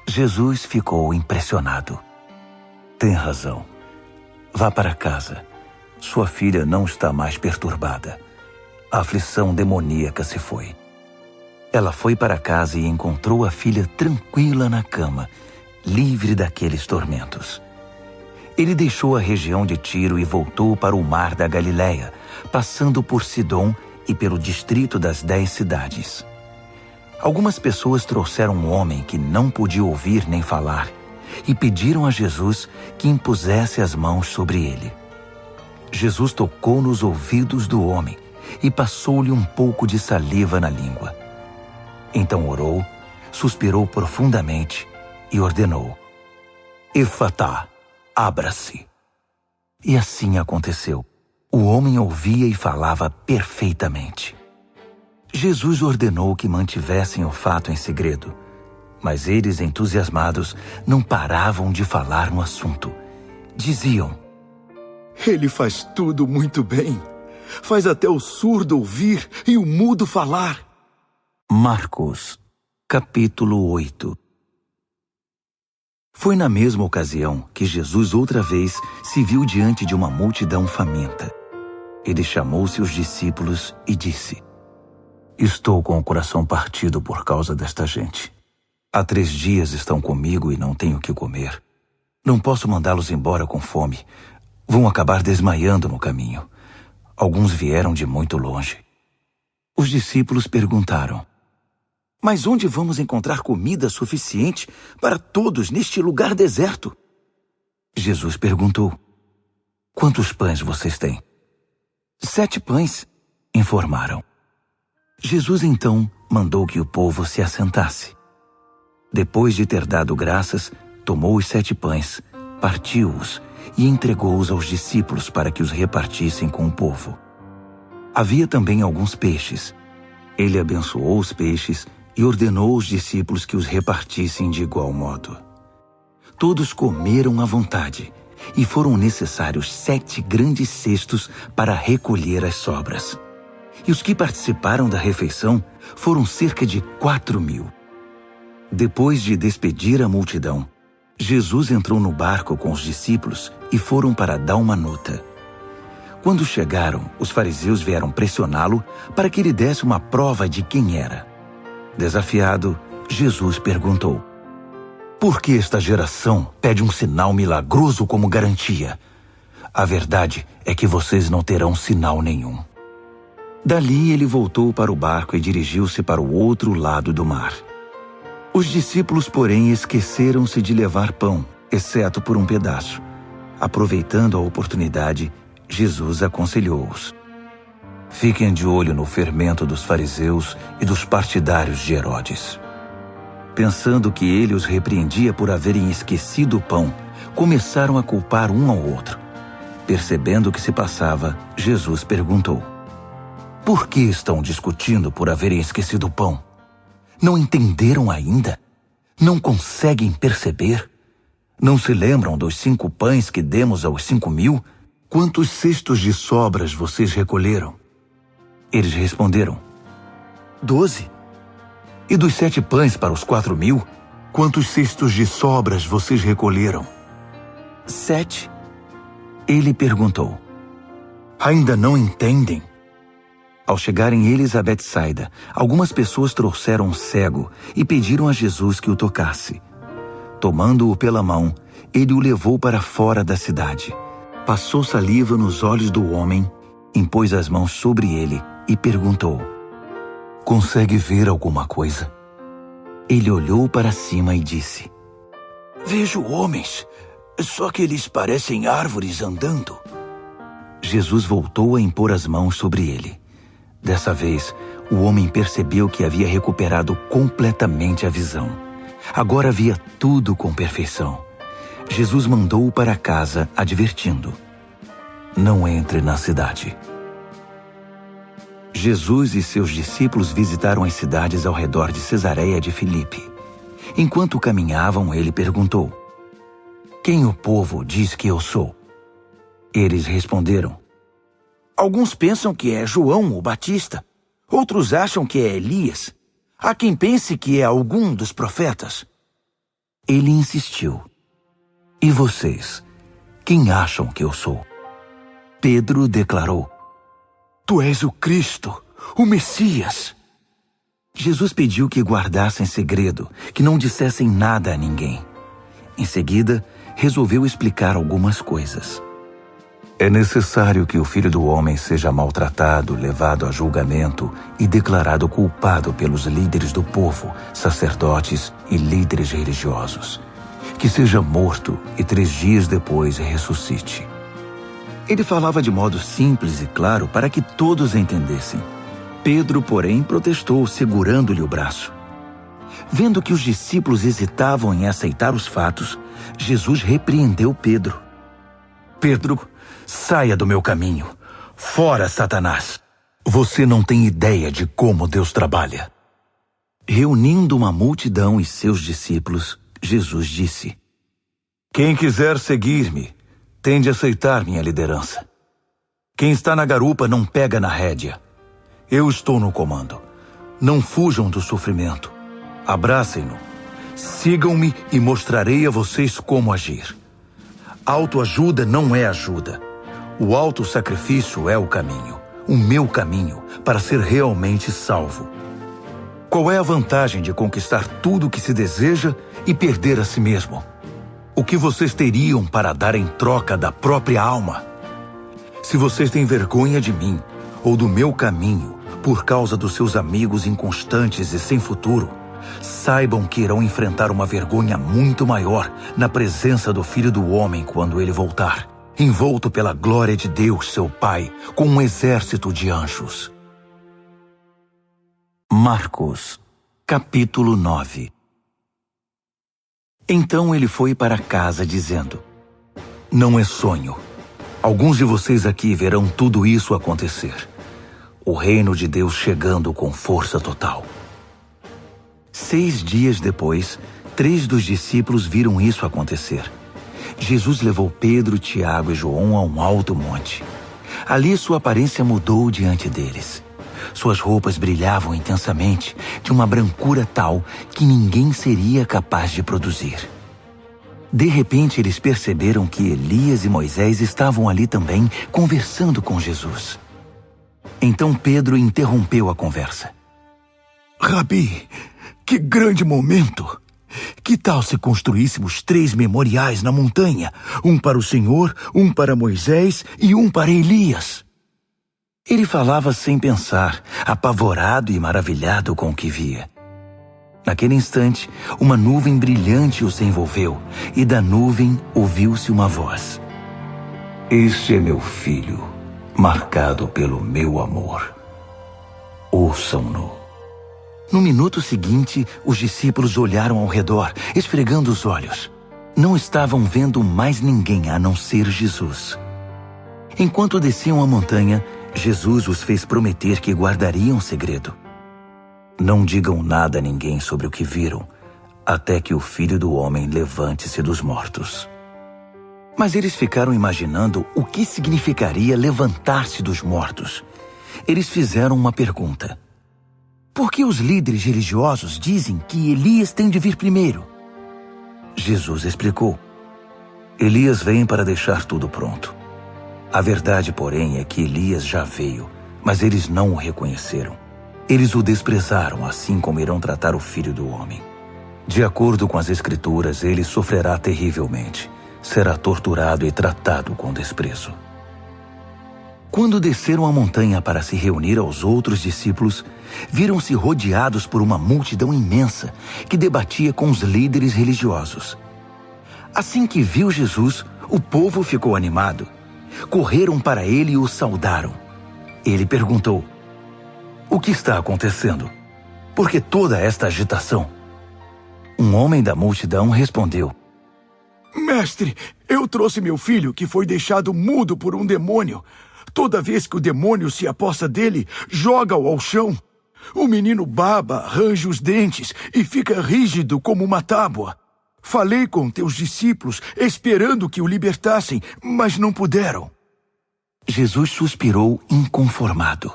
Jesus ficou impressionado. Tem razão. Vá para casa. Sua filha não está mais perturbada. A aflição demoníaca se foi. Ela foi para casa e encontrou a filha tranquila na cama, livre daqueles tormentos. Ele deixou a região de Tiro e voltou para o mar da Galileia, passando por Sidom e pelo distrito das 10 cidades. Algumas pessoas trouxeram um homem que não podia ouvir nem falar e pediram a Jesus que impusesse as mãos sobre ele. Jesus tocou nos ouvidos do homem e passou-lhe um pouco de saliva na língua. Então orou, suspirou profundamente e ordenou: Efatá, abra-se. E assim aconteceu. O homem ouvia e falava perfeitamente. Jesus ordenou que mantivessem o fato em segredo, mas eles, entusiasmados, não paravam de falar no assunto. Diziam: ele faz tudo muito bem. Faz até o surdo ouvir e o mudo falar. Marcos, capítulo 8. Foi na mesma ocasião que Jesus outra vez se viu diante de uma multidão faminta. Ele chamou seus discípulos e disse: Estou com o coração partido por causa desta gente. Há 3 dias estão comigo e não tenho o que comer. Não posso mandá-los embora com fome. Vão acabar desmaiando no caminho. Alguns vieram de muito longe. Os discípulos perguntaram: Mas onde vamos encontrar comida suficiente para todos neste lugar deserto? Jesus perguntou: Quantos pães vocês têm? 7 pães, informaram. Jesus então mandou que o povo se assentasse. Depois de ter dado graças, tomou os 7 pães, partiu-os e entregou-os aos discípulos para que os repartissem com o povo. Havia também alguns peixes. Ele abençoou os peixes e ordenou aos discípulos que os repartissem de igual modo. Todos comeram à vontade, e foram necessários 7 grandes cestos para recolher as sobras. E os que participaram da refeição foram cerca de 4.000. Depois de despedir a multidão, Jesus entrou no barco com os discípulos e foram para Dalmanuta. Quando chegaram, os fariseus vieram pressioná-lo para que ele desse uma prova de quem era. Desafiado, Jesus perguntou: por que esta geração pede um sinal milagroso como garantia? A verdade é que vocês não terão sinal nenhum. Dali ele voltou para o barco e dirigiu-se para o outro lado do mar. Os discípulos, porém, esqueceram-se de levar pão, exceto por um pedaço. Aproveitando a oportunidade, Jesus aconselhou-os: fiquem de olho no fermento dos fariseus e dos partidários de Herodes. Pensando que ele os repreendia por haverem esquecido o pão, começaram a culpar um ao outro. Percebendo o que se passava, Jesus perguntou: por que estão discutindo por haverem esquecido o pão? Não entenderam ainda? Não conseguem perceber? Não se lembram dos 5 pães que demos aos 5.000? Quantos cestos de sobras vocês recolheram? Eles responderam: 12. E dos 7 pães para os 4.000? Quantos cestos de sobras vocês recolheram? 7. Ele perguntou: ainda não entendem? Ao chegarem eles a Betsaida, algumas pessoas trouxeram um cego e pediram a Jesus que o tocasse. Tomando-o pela mão, ele o levou para fora da cidade. Passou saliva nos olhos do homem, impôs as mãos sobre ele e perguntou: consegue ver alguma coisa? Ele olhou para cima e disse: vejo homens, só que eles parecem árvores andando. Jesus voltou a impor as mãos sobre ele. Dessa vez, o homem percebeu que havia recuperado completamente a visão. Agora via tudo com perfeição. Jesus mandou-o para casa, advertindo: não entre na cidade. Jesus e seus discípulos visitaram as cidades ao redor de Cesareia de Filipe. Enquanto caminhavam, ele perguntou: quem o povo diz que eu sou? Eles responderam: alguns pensam que é João o Batista, outros acham que é Elias. Há quem pense que é algum dos profetas. Ele insistiu: e vocês, quem acham que eu sou? Pedro declarou: tu és o Cristo, o Messias. Jesus pediu que guardassem segredo, que não dissessem nada a ninguém. Em seguida, resolveu explicar algumas coisas. É necessário que o Filho do Homem seja maltratado, levado a julgamento e declarado culpado pelos líderes do povo, sacerdotes e líderes religiosos. Que seja morto e 3 dias depois ressuscite. Ele falava de modo simples e claro para que todos entendessem. Pedro, porém, protestou, segurando-lhe o braço. Vendo que os discípulos hesitavam em aceitar os fatos, Jesus repreendeu Pedro. Pedro, saia do meu caminho. Fora, Satanás. Você não tem ideia de como Deus trabalha. Reunindo uma multidão e seus discípulos, Jesus disse: quem quiser seguir-me, tem de aceitar minha liderança. Quem está na garupa não pega na rédea. Eu estou no comando. Não fujam do sofrimento. Abracem-no. Sigam-me e mostrarei a vocês como agir. Autoajuda não é ajuda. O autossacrifício é o caminho, o meu caminho, para ser realmente salvo. Qual é a vantagem de conquistar tudo o que se deseja e perder a si mesmo? O que vocês teriam para dar em troca da própria alma? Se vocês têm vergonha de mim ou do meu caminho por causa dos seus amigos inconstantes e sem futuro, saibam que irão enfrentar uma vergonha muito maior na presença do Filho do Homem quando ele voltar, envolto pela glória de Deus, seu Pai, com um exército de anjos. Marcos, capítulo 9. Então ele foi para casa dizendo: não é sonho. Alguns de vocês aqui verão tudo isso acontecer. O reino de Deus chegando com força total. 6 dias depois, 3 dos discípulos viram isso acontecer. Jesus levou Pedro, Tiago e João a um alto monte. Ali sua aparência mudou diante deles. Suas roupas brilhavam intensamente, de uma brancura tal que ninguém seria capaz de produzir. De repente, eles perceberam que Elias e Moisés estavam ali também, conversando com Jesus. Então Pedro interrompeu a conversa. Rabi, que grande momento! Que tal se construíssemos 3 memoriais na montanha? Um para o Senhor, um para Moisés e um para Elias. Ele falava sem pensar, apavorado e maravilhado com o que via. Naquele instante, uma nuvem brilhante os envolveu, e da nuvem ouviu-se uma voz. Este é meu filho, marcado pelo meu amor. Ouçam-no. No minuto seguinte, os discípulos olharam ao redor, esfregando os olhos. Não estavam vendo mais ninguém a não ser Jesus. Enquanto desciam a montanha, Jesus os fez prometer que guardariam segredo. Não digam nada a ninguém sobre o que viram, até que o Filho do Homem levante-se dos mortos. Mas eles ficaram imaginando o que significaria levantar-se dos mortos. Eles fizeram uma pergunta. Por que os líderes religiosos dizem que Elias tem de vir primeiro? Jesus explicou. Elias vem para deixar tudo pronto. A verdade, porém, é que Elias já veio, mas eles não o reconheceram. Eles o desprezaram, assim como irão tratar o Filho do Homem. De acordo com as Escrituras, ele sofrerá terrivelmente. Será torturado e tratado com desprezo. Quando desceram a montanha para se reunir aos outros discípulos, viram-se rodeados por uma multidão imensa que debatia com os líderes religiosos. Assim que viu Jesus, o povo ficou animado. Correram para ele e o saudaram. Ele perguntou: O que está acontecendo? Por que toda esta agitação? Um homem da multidão respondeu: Mestre, eu trouxe meu filho que foi deixado mudo por um demônio. Toda vez que o demônio se aposta dele, joga-o ao chão. O menino baba, range os dentes e fica rígido como uma tábua. Falei com teus discípulos, esperando que o libertassem, mas não puderam. Jesus suspirou inconformado.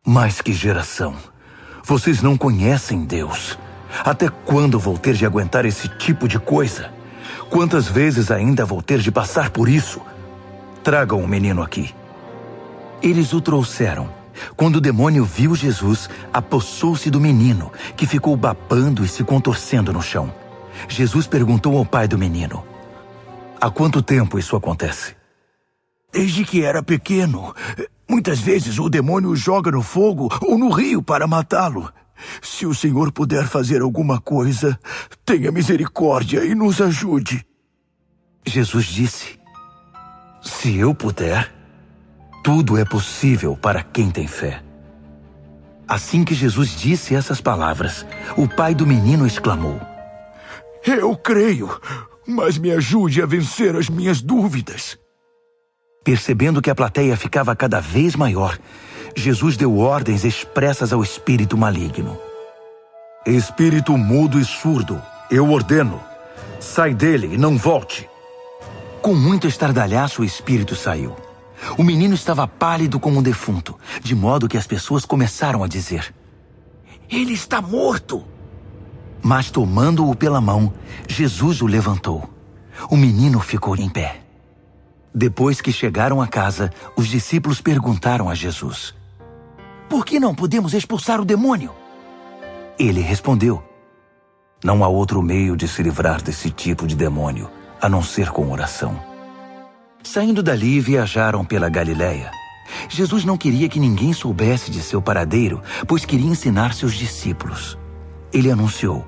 Mas que geração! Vocês não conhecem Deus. Até quando vou ter de aguentar esse tipo de coisa? Quantas vezes ainda vou ter de passar por isso? Tragam o menino aqui. Eles o trouxeram. Quando o demônio viu Jesus, apossou-se do menino, que ficou babando e se contorcendo no chão. Jesus perguntou ao pai do menino: Há quanto tempo isso acontece? Desde que era pequeno. Muitas vezes o demônio o joga no fogo ou no rio para matá-lo. Se o Senhor puder fazer alguma coisa, tenha misericórdia e nos ajude. Jesus disse: Se eu puder, tudo é possível para quem tem fé. Assim que Jesus disse essas palavras, o pai do menino exclamou: Eu creio, mas me ajude a vencer as minhas dúvidas. Percebendo que a plateia ficava cada vez maior, Jesus deu ordens expressas ao espírito maligno. Espírito mudo e surdo, eu ordeno, sai dele e não volte. Com muito estardalhaço, o espírito saiu. O menino estava pálido como um defunto, de modo que as pessoas começaram a dizer: Ele está morto! Mas tomando-o pela mão, Jesus o levantou. O menino ficou em pé. Depois que chegaram a casa, os discípulos perguntaram a Jesus: Por que não podemos expulsar o demônio? Ele respondeu: Não há outro meio de se livrar desse tipo de demônio, a não ser com oração. Saindo dali, viajaram pela Galileia. Jesus não queria que ninguém soubesse de seu paradeiro, pois queria ensinar seus discípulos. Ele anunciou: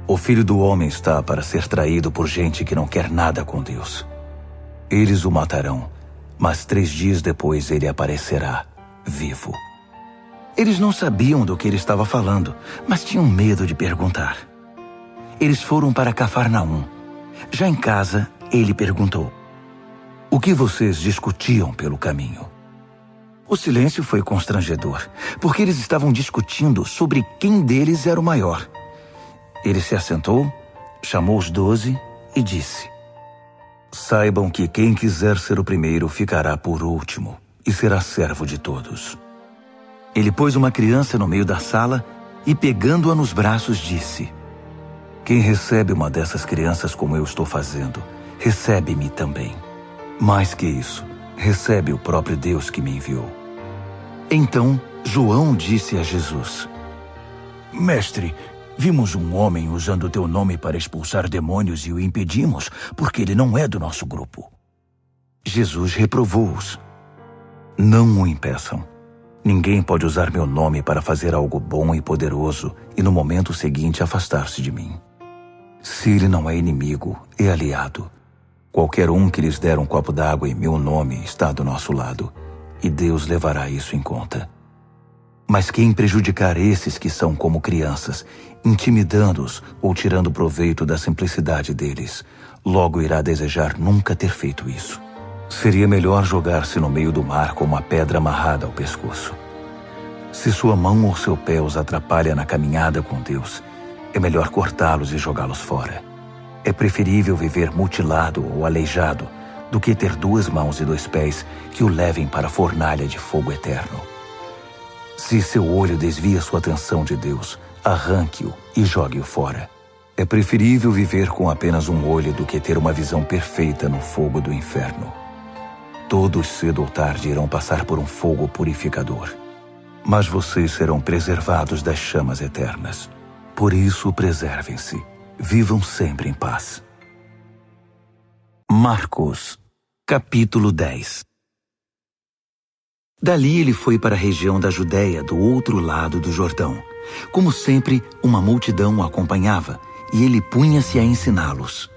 O Filho do Homem está para ser traído por gente que não quer nada com Deus. Eles o matarão, mas 3 dias depois ele aparecerá, vivo. Eles não sabiam do que ele estava falando, mas tinham medo de perguntar. Eles foram para Cafarnaum. Já em casa, ele perguntou: O que vocês discutiam pelo caminho? O silêncio foi constrangedor, porque eles estavam discutindo sobre quem deles era o maior. Ele se assentou, chamou os 12 e disse: Saibam que quem quiser ser o primeiro ficará por último e será servo de todos. Ele pôs uma criança no meio da sala e, pegando-a nos braços, disse: Quem recebe uma dessas crianças como eu estou fazendo, recebe-me também. Mais que isso, recebe o próprio Deus que me enviou. Então, João disse a Jesus: Mestre, vimos um homem usando o teu nome para expulsar demônios e o impedimos, porque ele não é do nosso grupo. Jesus reprovou-os: Não o impeçam. Ninguém pode usar meu nome para fazer algo bom e poderoso e no momento seguinte afastar-se de mim. Se ele não é inimigo, é aliado. Qualquer um que lhes der um copo d'água em meu nome está do nosso lado, e Deus levará isso em conta. Mas quem prejudicar esses que são como crianças, intimidando-os ou tirando proveito da simplicidade deles, logo irá desejar nunca ter feito isso. Seria melhor jogar-se no meio do mar com uma pedra amarrada ao pescoço. Se sua mão ou seu pé os atrapalha na caminhada com Deus, é melhor cortá-los e jogá-los fora. É preferível viver mutilado ou aleijado do que ter 2 mãos e 2 pés que o levem para a fornalha de fogo eterno. Se seu olho desvia sua atenção de Deus, arranque-o e jogue-o fora. É preferível viver com apenas um olho do que ter uma visão perfeita no fogo do inferno. Todos cedo ou tarde irão passar por um fogo purificador, mas vocês serão preservados das chamas eternas. Por isso, preservem-se. Vivam sempre em paz. Marcos, capítulo 10. Dali ele foi para a região da Judéia, do outro lado do Jordão. Como sempre, uma multidão o acompanhava, e ele punha-se a ensiná-los.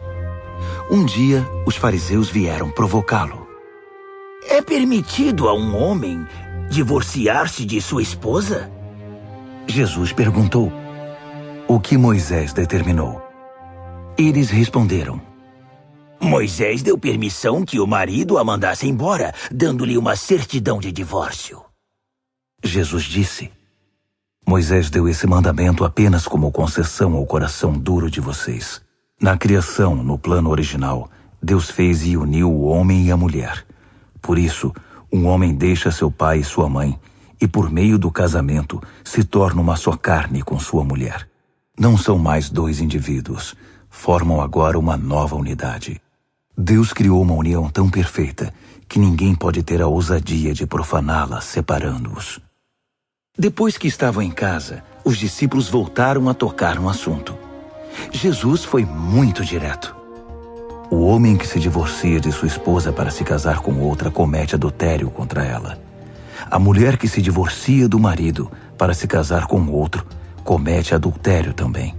Um dia, os fariseus vieram provocá-lo. É permitido a um homem divorciar-se de sua esposa? Jesus perguntou: O que Moisés determinou? Eles responderam: Moisés deu permissão que o marido a mandasse embora, dando-lhe uma certidão de divórcio. Jesus disse: Moisés deu esse mandamento apenas como concessão ao coração duro de vocês. Na criação, no plano original, Deus fez e uniu o homem e a mulher. Por isso, um homem deixa seu pai e sua mãe, e por meio do casamento se torna uma só carne com sua mulher. Não são mais 2 indivíduos, formam agora uma nova unidade. Deus criou uma união tão perfeita que ninguém pode ter a ousadia de profaná-la, separando-os. Depois que estavam em casa, os discípulos voltaram a tocar no assunto. Jesus foi muito direto. O homem que se divorcia de sua esposa para se casar com outra comete adultério contra ela. A mulher que se divorcia do marido para se casar com outro comete adultério também.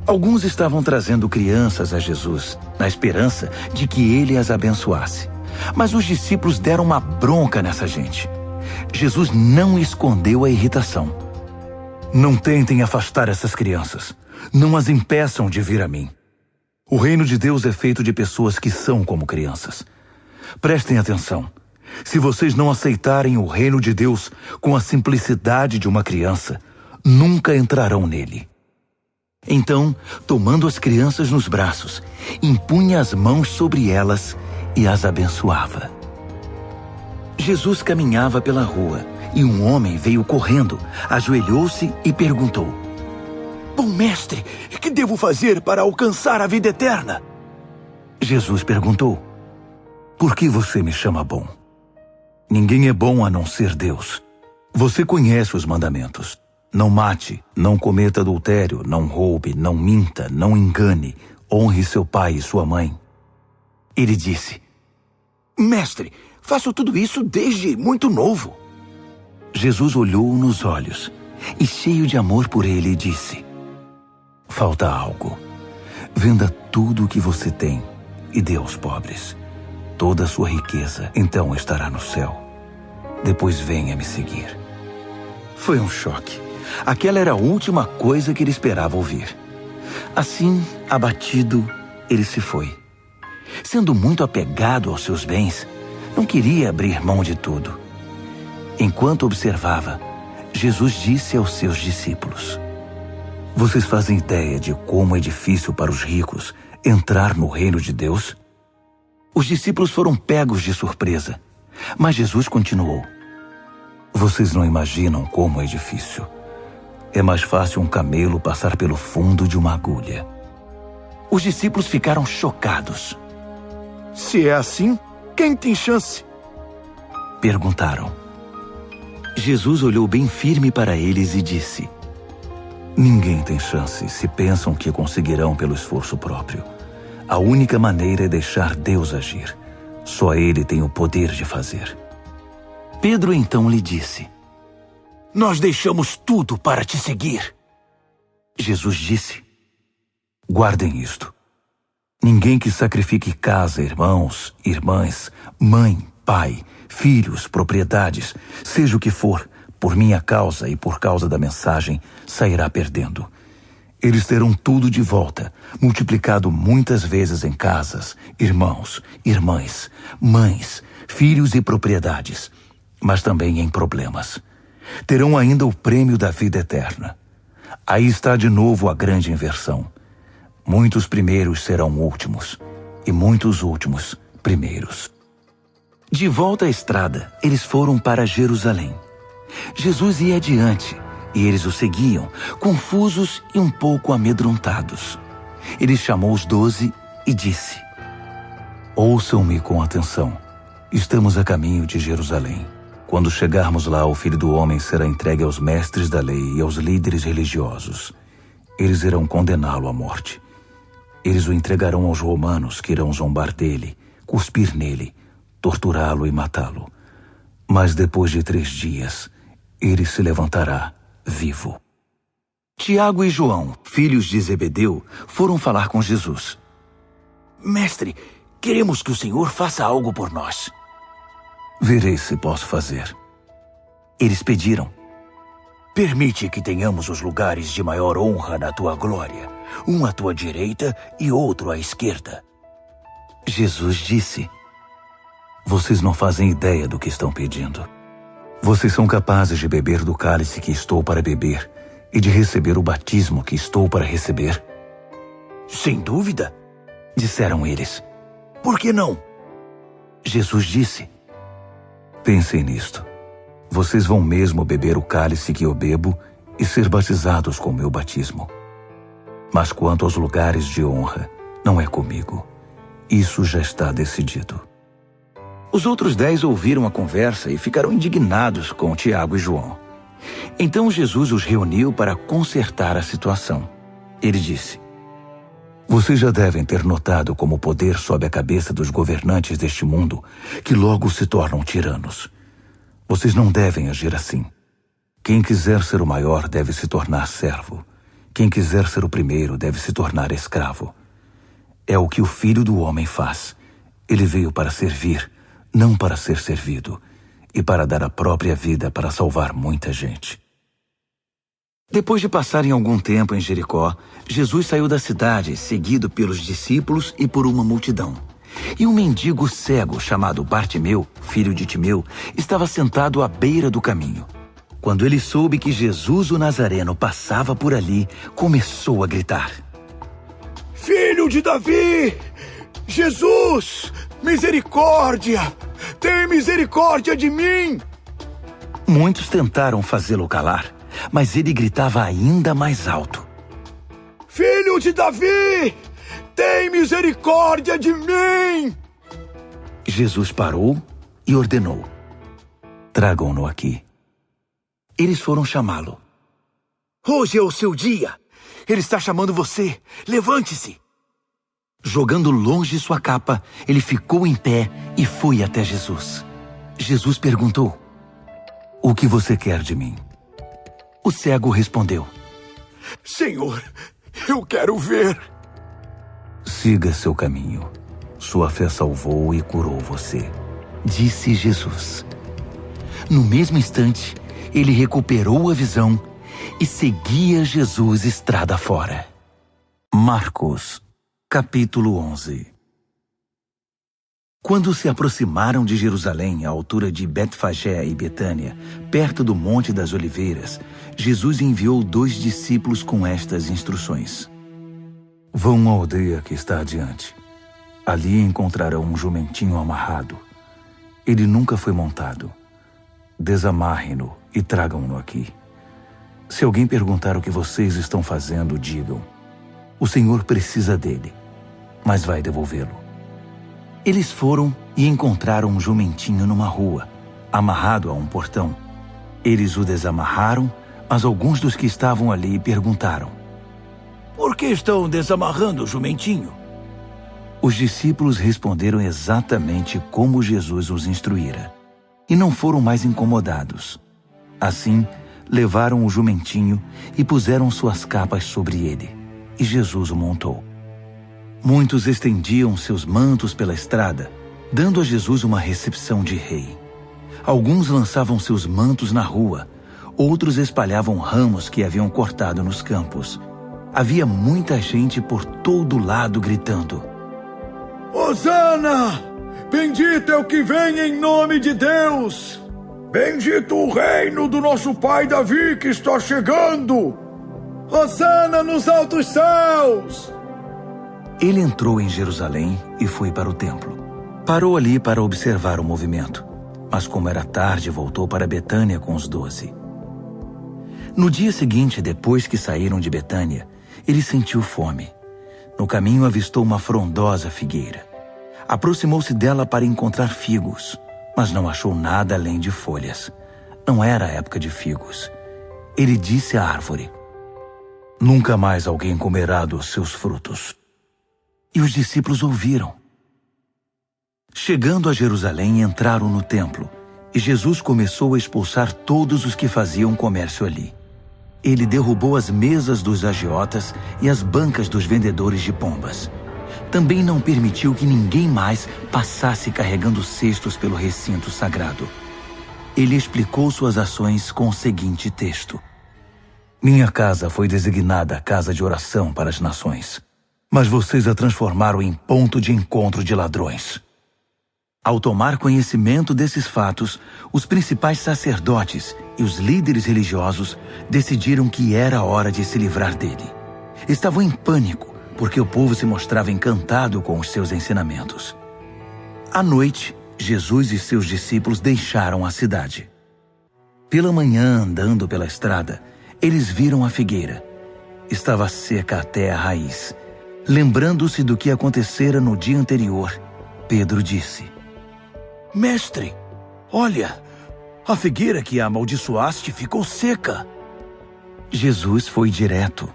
Alguns estavam trazendo crianças a Jesus, na esperança de que ele as abençoasse. Mas os discípulos deram uma bronca nessa gente. Jesus não escondeu a irritação. Não tentem afastar essas crianças. Não as impeçam de vir a mim. O reino de Deus é feito de pessoas que são como crianças. Prestem atenção. Se vocês não aceitarem o reino de Deus com a simplicidade de uma criança, nunca entrarão nele. Então, tomando as crianças nos braços, impunha as mãos sobre elas e as abençoava. Jesus caminhava pela rua e um homem veio correndo, ajoelhou-se e perguntou: Bom mestre, que devo fazer para alcançar a vida eterna? Jesus perguntou: Por que você me chama bom? Ninguém é bom a não ser Deus. Você conhece os mandamentos. Não mate, não cometa adultério, não roube, não minta, não engane, honre seu pai e sua mãe. Ele disse: Mestre, faço tudo isso desde muito novo. Jesus olhou-o nos olhos e, cheio de amor por ele, disse: Falta algo. Venda tudo o que você tem e dê aos pobres. Toda a sua riqueza então estará no céu. Depois venha me seguir. Foi um choque. Aquela era a última coisa que ele esperava ouvir. Assim, abatido, ele se foi. Sendo muito apegado aos seus bens, não queria abrir mão de tudo. Enquanto observava, Jesus disse aos seus discípulos: Vocês fazem ideia de como é difícil para os ricos entrar no reino de Deus? Os discípulos foram pegos de surpresa, mas Jesus continuou: Vocês não imaginam como é difícil. É mais fácil um camelo passar pelo fundo de uma agulha. Os discípulos ficaram chocados. Se é assim, quem tem chance? Perguntaram. Jesus olhou bem firme para eles e disse: Ninguém tem chance se pensam que conseguirão pelo esforço próprio. A única maneira é deixar Deus agir. Só Ele tem o poder de fazer. Pedro então lhe disse: Nós deixamos tudo para te seguir. Jesus disse: Guardem isto. Ninguém que sacrifique casa, irmãos, irmãs, mãe, pai, filhos, propriedades, seja o que for, por minha causa e por causa da mensagem, sairá perdendo. Eles terão tudo de volta, multiplicado muitas vezes em casas, irmãos, irmãs, mães, filhos e propriedades, mas também em problemas. Terão ainda o prêmio da vida eterna. Aí está de novo a grande inversão. Muitos primeiros serão últimos, e muitos últimos primeiros. De volta à estrada, eles foram para Jerusalém. Jesus ia adiante, e eles o seguiam, confusos e um pouco amedrontados. Ele chamou os 12 e disse: Ouçam-me com atenção. Estamos a caminho de Jerusalém. Quando chegarmos lá, o Filho do Homem será entregue aos mestres da lei e aos líderes religiosos. Eles irão condená-lo à morte. Eles o entregarão aos romanos, que irão zombar dele, cuspir nele, torturá-lo e matá-lo. Mas depois de 3 dias, ele se levantará vivo. Tiago e João, filhos de Zebedeu, foram falar com Jesus. Mestre, queremos que o Senhor faça algo por nós. Verei se posso fazer. Eles pediram: Permite que tenhamos os lugares de maior honra na tua glória, um à tua direita e outro à esquerda. Jesus disse: Vocês não fazem ideia do que estão pedindo. Vocês são capazes de beber do cálice que estou para beber e de receber o batismo que estou para receber? Sem dúvida, disseram eles. Por que não? Jesus disse: Pensem nisto. Vocês vão mesmo beber o cálice que eu bebo e ser batizados com o meu batismo. Mas quanto aos lugares de honra, não é comigo. Isso já está decidido. Os outros 10 ouviram a conversa e ficaram indignados com Tiago e João. Então Jesus os reuniu para consertar a situação. Ele disse: Vocês já devem ter notado como o poder sobe a cabeça dos governantes deste mundo, que logo se tornam tiranos. Vocês não devem agir assim. Quem quiser ser o maior deve se tornar servo. Quem quiser ser o primeiro deve se tornar escravo. É o que o Filho do Homem faz. Ele veio para servir, não para ser servido, e para dar a própria vida para salvar muita gente. Depois de passarem algum tempo em Jericó, Jesus saiu da cidade, seguido pelos discípulos e por uma multidão. E um mendigo cego chamado Bartimeu, filho de Timeu, estava sentado à beira do caminho. Quando ele soube que Jesus o Nazareno passava por ali, começou a gritar: Filho de Davi! Jesus! Misericórdia! Tem misericórdia de mim! Muitos tentaram fazê-lo calar, mas ele gritava ainda mais alto: Filho de Davi! Tem misericórdia de mim! Jesus parou e ordenou: Tragam-no aqui. Eles foram chamá-lo. Hoje é o seu dia. Ele está chamando você. Levante-se. Jogando longe sua capa, ele ficou em pé e foi até Jesus. Jesus perguntou: O que você quer de mim? O cego respondeu: Senhor, eu quero ver. Siga seu caminho. Sua fé salvou e curou você, disse Jesus. No mesmo instante, ele recuperou a visão e seguia Jesus estrada fora. Marcos, capítulo 11. Quando se aproximaram de Jerusalém, à altura de Betfagé e Betânia, perto do Monte das Oliveiras, Jesus enviou 2 discípulos com estas instruções: Vão à aldeia que está adiante. Ali encontrarão um jumentinho amarrado. Ele nunca foi montado. desamarrem-no e tragam-no aqui. Se alguém perguntar o que vocês estão fazendo, digam: o Senhor precisa dele, mas vai devolvê-lo. Eles foram e encontraram um jumentinho numa rua, amarrado a um portão. Eles o desamarraram, mas alguns dos que estavam ali perguntaram: por que estão desamarrando o jumentinho? Os discípulos responderam exatamente como Jesus os instruíra, e não foram mais incomodados. Assim, levaram o jumentinho e puseram suas capas sobre ele, e Jesus o montou. Muitos estendiam seus mantos pela estrada, dando a Jesus uma recepção de rei. Alguns lançavam seus mantos na rua, outros espalhavam ramos que haviam cortado nos campos. Havia muita gente por todo lado gritando: Hosana! Bendito é o que vem em nome de Deus! Bendito o reino do nosso pai Davi que está chegando! Hosana nos altos céus! Ele entrou em Jerusalém e foi para o templo. Parou ali para observar o movimento, mas como era tarde, voltou para Betânia com os 12. No dia seguinte, depois que saíram de Betânia, ele sentiu fome. No caminho avistou uma frondosa figueira. Aproximou-se dela para encontrar figos, mas não achou nada além de folhas. Não era a época de figos. Ele disse à árvore: nunca mais alguém comerá dos seus frutos. E os discípulos ouviram. Chegando a Jerusalém, entraram no templo, e Jesus começou a expulsar todos os que faziam comércio ali. Ele derrubou as mesas dos agiotas e as bancas dos vendedores de pombas. Também não permitiu que ninguém mais passasse carregando cestos pelo recinto sagrado. Ele explicou suas ações com o seguinte texto: minha casa foi designada casa de oração para as nações, mas vocês a transformaram em ponto de encontro de ladrões. Ao tomar conhecimento desses fatos, os principais sacerdotes e os líderes religiosos decidiram que era hora de se livrar dele. Estavam em pânico, porque o povo se mostrava encantado com os seus ensinamentos. À noite, Jesus e seus discípulos deixaram a cidade. Pela manhã, andando pela estrada, eles viram a figueira. Estava seca até a raiz. Lembrando-se do que acontecera no dia anterior, Pedro disse: Mestre, olha, a figueira que amaldiçoaste ficou seca. Jesus foi direto: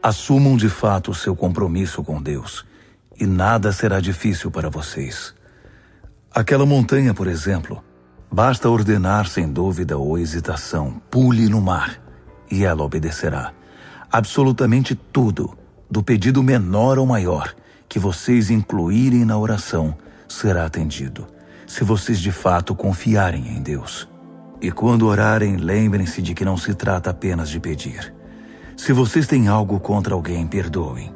assumam de fato o seu compromisso com Deus, e nada será difícil para vocês. Aquela montanha, por exemplo, basta ordenar sem dúvida ou hesitação: pule no mar, e ela obedecerá. Absolutamente tudo, do pedido menor ao maior, que vocês incluírem na oração, será atendido, se vocês de fato confiarem em Deus. E quando orarem, lembrem-se de que não se trata apenas de pedir. Se vocês têm algo contra alguém, perdoem.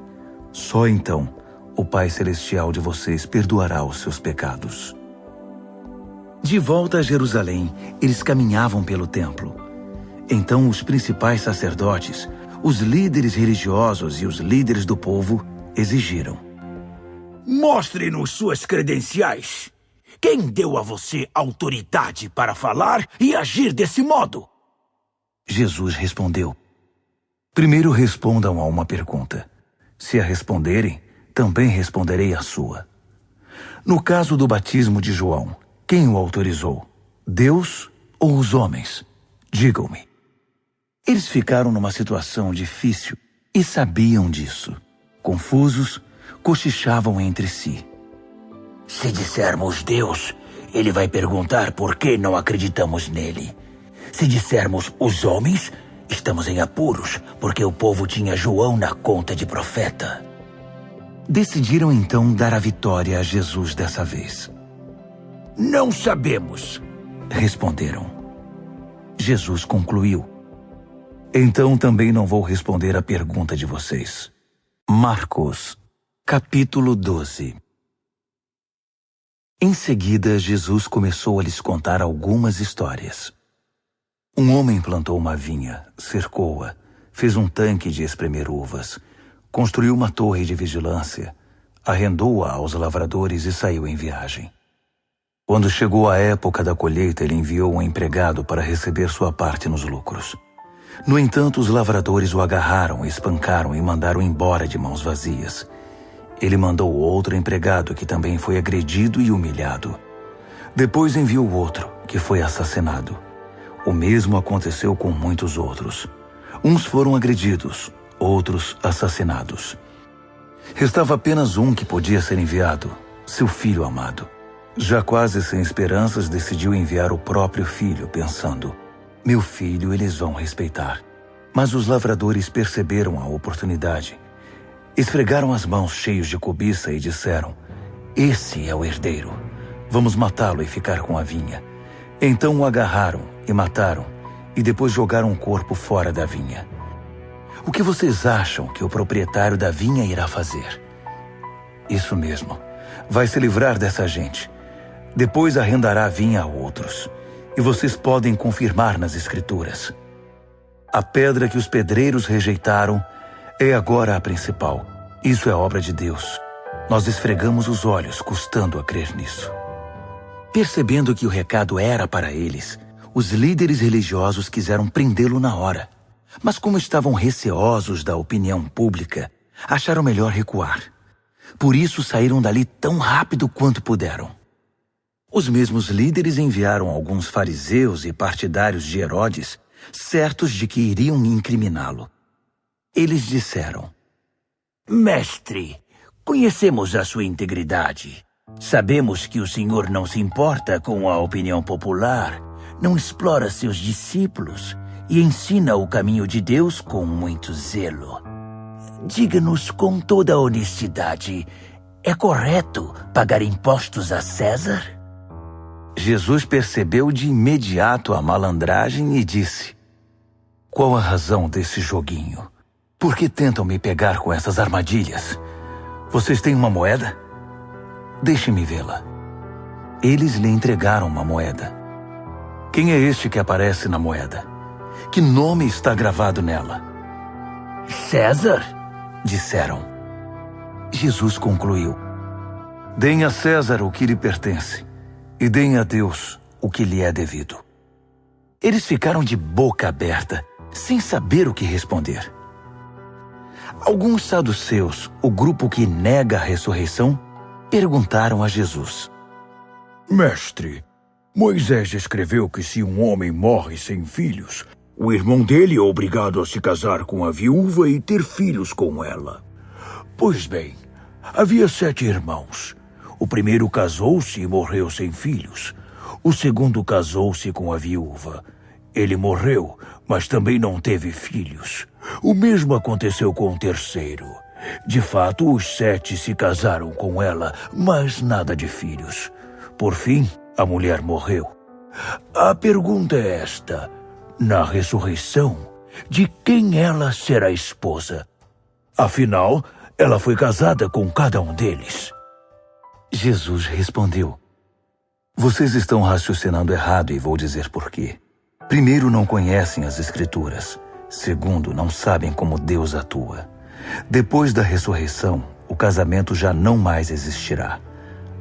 Só então o Pai Celestial de vocês perdoará os seus pecados. De volta a Jerusalém, eles caminhavam pelo templo. Então os principais sacerdotes, os líderes religiosos e os líderes do povo exigiram: mostre-nos suas credenciais. Quem deu a você autoridade para falar e agir desse modo? Jesus respondeu: primeiro respondam a uma pergunta. Se a responderem, também responderei a sua. No caso do batismo de João, quem o autorizou? Deus ou os homens? Digam-me. Eles ficaram numa situação difícil e sabiam disso. Confusos, cochichavam entre si. Se dissermos Deus, ele vai perguntar por que não acreditamos nele. Se dissermos os homens, estamos em apuros, porque o povo tinha João na conta de profeta. Decidiram então dar a vitória a Jesus dessa vez. Não sabemos, responderam. Jesus concluiu: então também não vou responder a pergunta de vocês. Marcos, capítulo 12. Em seguida, Jesus começou a lhes contar algumas histórias. Um homem plantou uma vinha, cercou-a, fez um tanque de espremer uvas, construiu uma torre de vigilância, arrendou-a aos lavradores e saiu em viagem. Quando chegou a época da colheita, ele enviou um empregado para receber sua parte nos lucros. No entanto, os lavradores o agarraram, espancaram e mandaram embora de mãos vazias. Ele mandou outro empregado que também foi agredido e humilhado. Depois enviou outro, que foi assassinado. O mesmo aconteceu com muitos outros. Uns foram agredidos, outros assassinados. Restava apenas um que podia ser enviado, seu filho amado. Já quase sem esperanças, decidiu enviar o próprio filho, pensando: meu filho eles vão respeitar. Mas os lavradores perceberam a oportunidade. Esfregaram as mãos cheios de cobiça e disseram: esse é o herdeiro. Vamos matá-lo e ficar com a vinha. Então o agarraram e mataram, e depois jogaram o corpo fora da vinha. O que vocês acham que o proprietário da vinha irá fazer? Isso mesmo, vai se livrar dessa gente. Depois arrendará a vinha a outros. E vocês podem confirmar nas Escrituras. A pedra que os pedreiros rejeitaram é agora a principal. Isso é obra de Deus. Nós esfregamos os olhos, custando a crer nisso. Percebendo que o recado era para eles, os líderes religiosos quiseram prendê-lo na hora. Mas como estavam receosos da opinião pública, acharam melhor recuar. Por isso saíram dali tão rápido quanto puderam. Os mesmos líderes enviaram alguns fariseus e partidários de Herodes, certos de que iriam incriminá-lo. Eles disseram: Mestre, conhecemos a sua integridade. Sabemos que o senhor não se importa com a opinião popular, não explora seus discípulos e ensina o caminho de Deus com muito zelo. Diga-nos com toda a honestidade, é correto pagar impostos a César? Jesus percebeu de imediato a malandragem e disse: qual a razão desse joguinho? Por que tentam me pegar com essas armadilhas? Vocês têm uma moeda? Deixe-me vê-la. Eles lhe entregaram uma moeda. Quem é este que aparece na moeda? Que nome está gravado nela? César, disseram. Jesus concluiu: deem a César o que lhe pertence e deem a Deus o que lhe é devido. Eles ficaram de boca aberta, sem saber o que responder. Alguns saduceus, o grupo que nega a ressurreição, perguntaram a Jesus: Mestre, Moisés escreveu que se um homem morre sem filhos, o irmão dele é obrigado a se casar com a viúva e ter filhos com ela. Pois bem, havia 7 irmãos. O primeiro casou-se e morreu sem filhos. O segundo casou-se com a viúva. Ele morreu, mas também não teve filhos. O mesmo aconteceu com o terceiro. De fato, os 7 se casaram com ela, mas nada de filhos. Por fim, a mulher morreu. A pergunta é esta: na ressurreição, de quem ela será esposa? Afinal, ela foi casada com cada um deles. Jesus respondeu: vocês estão raciocinando errado e vou dizer por quê. Primeiro, não conhecem as Escrituras. Segundo, não sabem como Deus atua. Depois da ressurreição, o casamento já não mais existirá.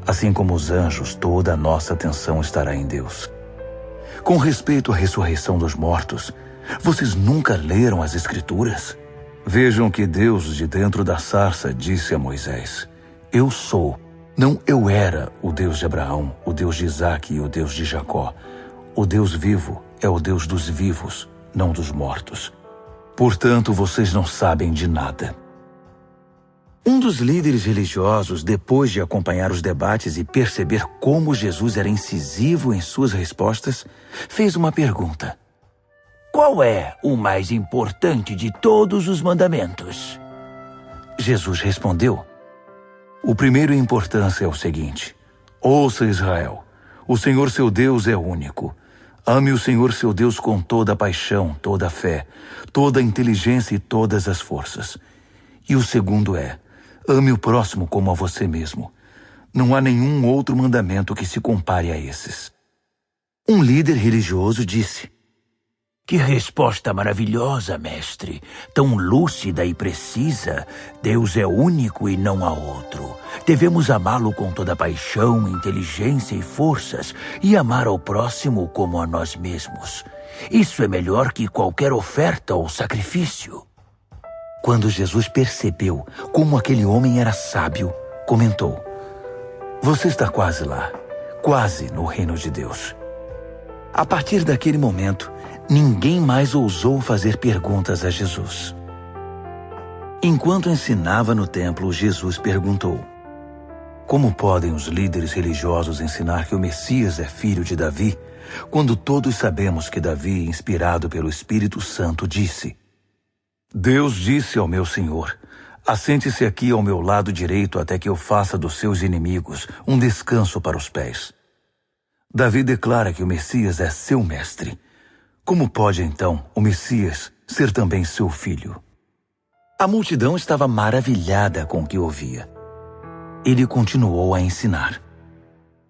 Assim como os anjos, toda a nossa atenção estará em Deus. Com respeito à ressurreição dos mortos, vocês nunca leram as Escrituras? Vejam que Deus, de dentro da sarça, disse a Moisés: eu sou, não eu era, o Deus de Abraão, o Deus de Isaque e o Deus de Jacó. O Deus vivo é o Deus dos vivos, não dos mortos. Portanto, vocês não sabem de nada. Um dos líderes religiosos, depois de acompanhar os debates e perceber como Jesus era incisivo em suas respostas, fez uma pergunta: qual é o mais importante de todos os mandamentos? Jesus respondeu: o primeiro em importância é o seguinte: ouça, Israel, o Senhor seu Deus é único. Ame o Senhor seu Deus com toda a paixão, toda a fé, toda a inteligência e todas as forças. E o segundo é: ame o próximo como a você mesmo. Não há nenhum outro mandamento que se compare a esses. Um líder religioso disse: que resposta maravilhosa, mestre! Tão lúcida e precisa. Deus é único e não há outro. Devemos amá-lo com toda paixão, inteligência e forças e amar ao próximo como a nós mesmos. Isso é melhor que qualquer oferta ou sacrifício. Quando Jesus percebeu como aquele homem era sábio, comentou: Você está quase lá, quase no reino de Deus. A partir daquele momento, ninguém mais ousou fazer perguntas a Jesus. Enquanto ensinava no templo, Jesus perguntou: Como podem os líderes religiosos ensinar que o Messias é filho de Davi, quando todos sabemos que Davi, inspirado pelo Espírito Santo, disse: Deus disse ao meu Senhor: Assente-se aqui ao meu lado direito até que eu faça dos seus inimigos um descanso para os pés. Davi declara que o Messias é seu mestre. Como pode, então, o Messias ser também seu filho? A multidão estava maravilhada com o que ouvia. Ele continuou a ensinar: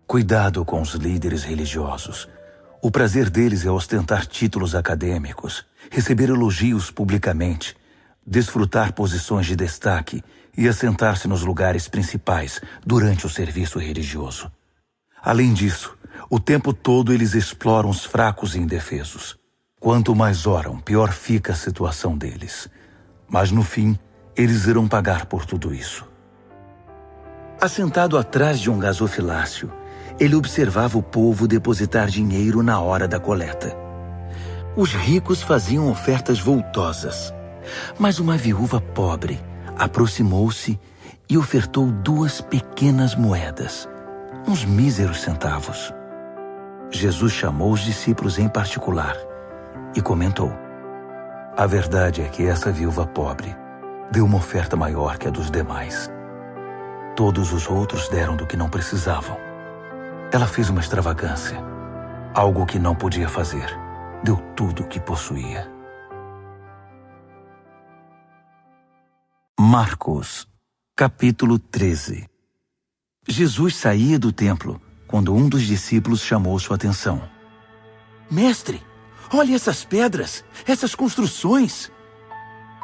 Cuidado com os líderes religiosos. O prazer deles é ostentar títulos acadêmicos, receber elogios publicamente, desfrutar posições de destaque e assentar-se nos lugares principais durante o serviço religioso. Além disso, o tempo todo eles exploram os fracos e indefesos. Quanto mais oram, pior fica a situação deles. Mas no fim, eles irão pagar por tudo isso. Assentado atrás de um gasofilácio, ele observava o povo depositar dinheiro na hora da coleta. Os ricos faziam ofertas voltosas, mas uma viúva pobre aproximou-se e ofertou 2 pequenas moedas, uns míseros centavos. Jesus chamou os discípulos em particular e comentou: A verdade é que essa viúva pobre deu uma oferta maior que a dos demais. Todos os outros deram do que não precisavam. Ela fez uma extravagância, algo que não podia fazer. Deu tudo o que possuía. Marcos, capítulo 13. Jesus saía do templo quando um dos discípulos chamou sua atenção. Mestre, olhe essas pedras, essas construções.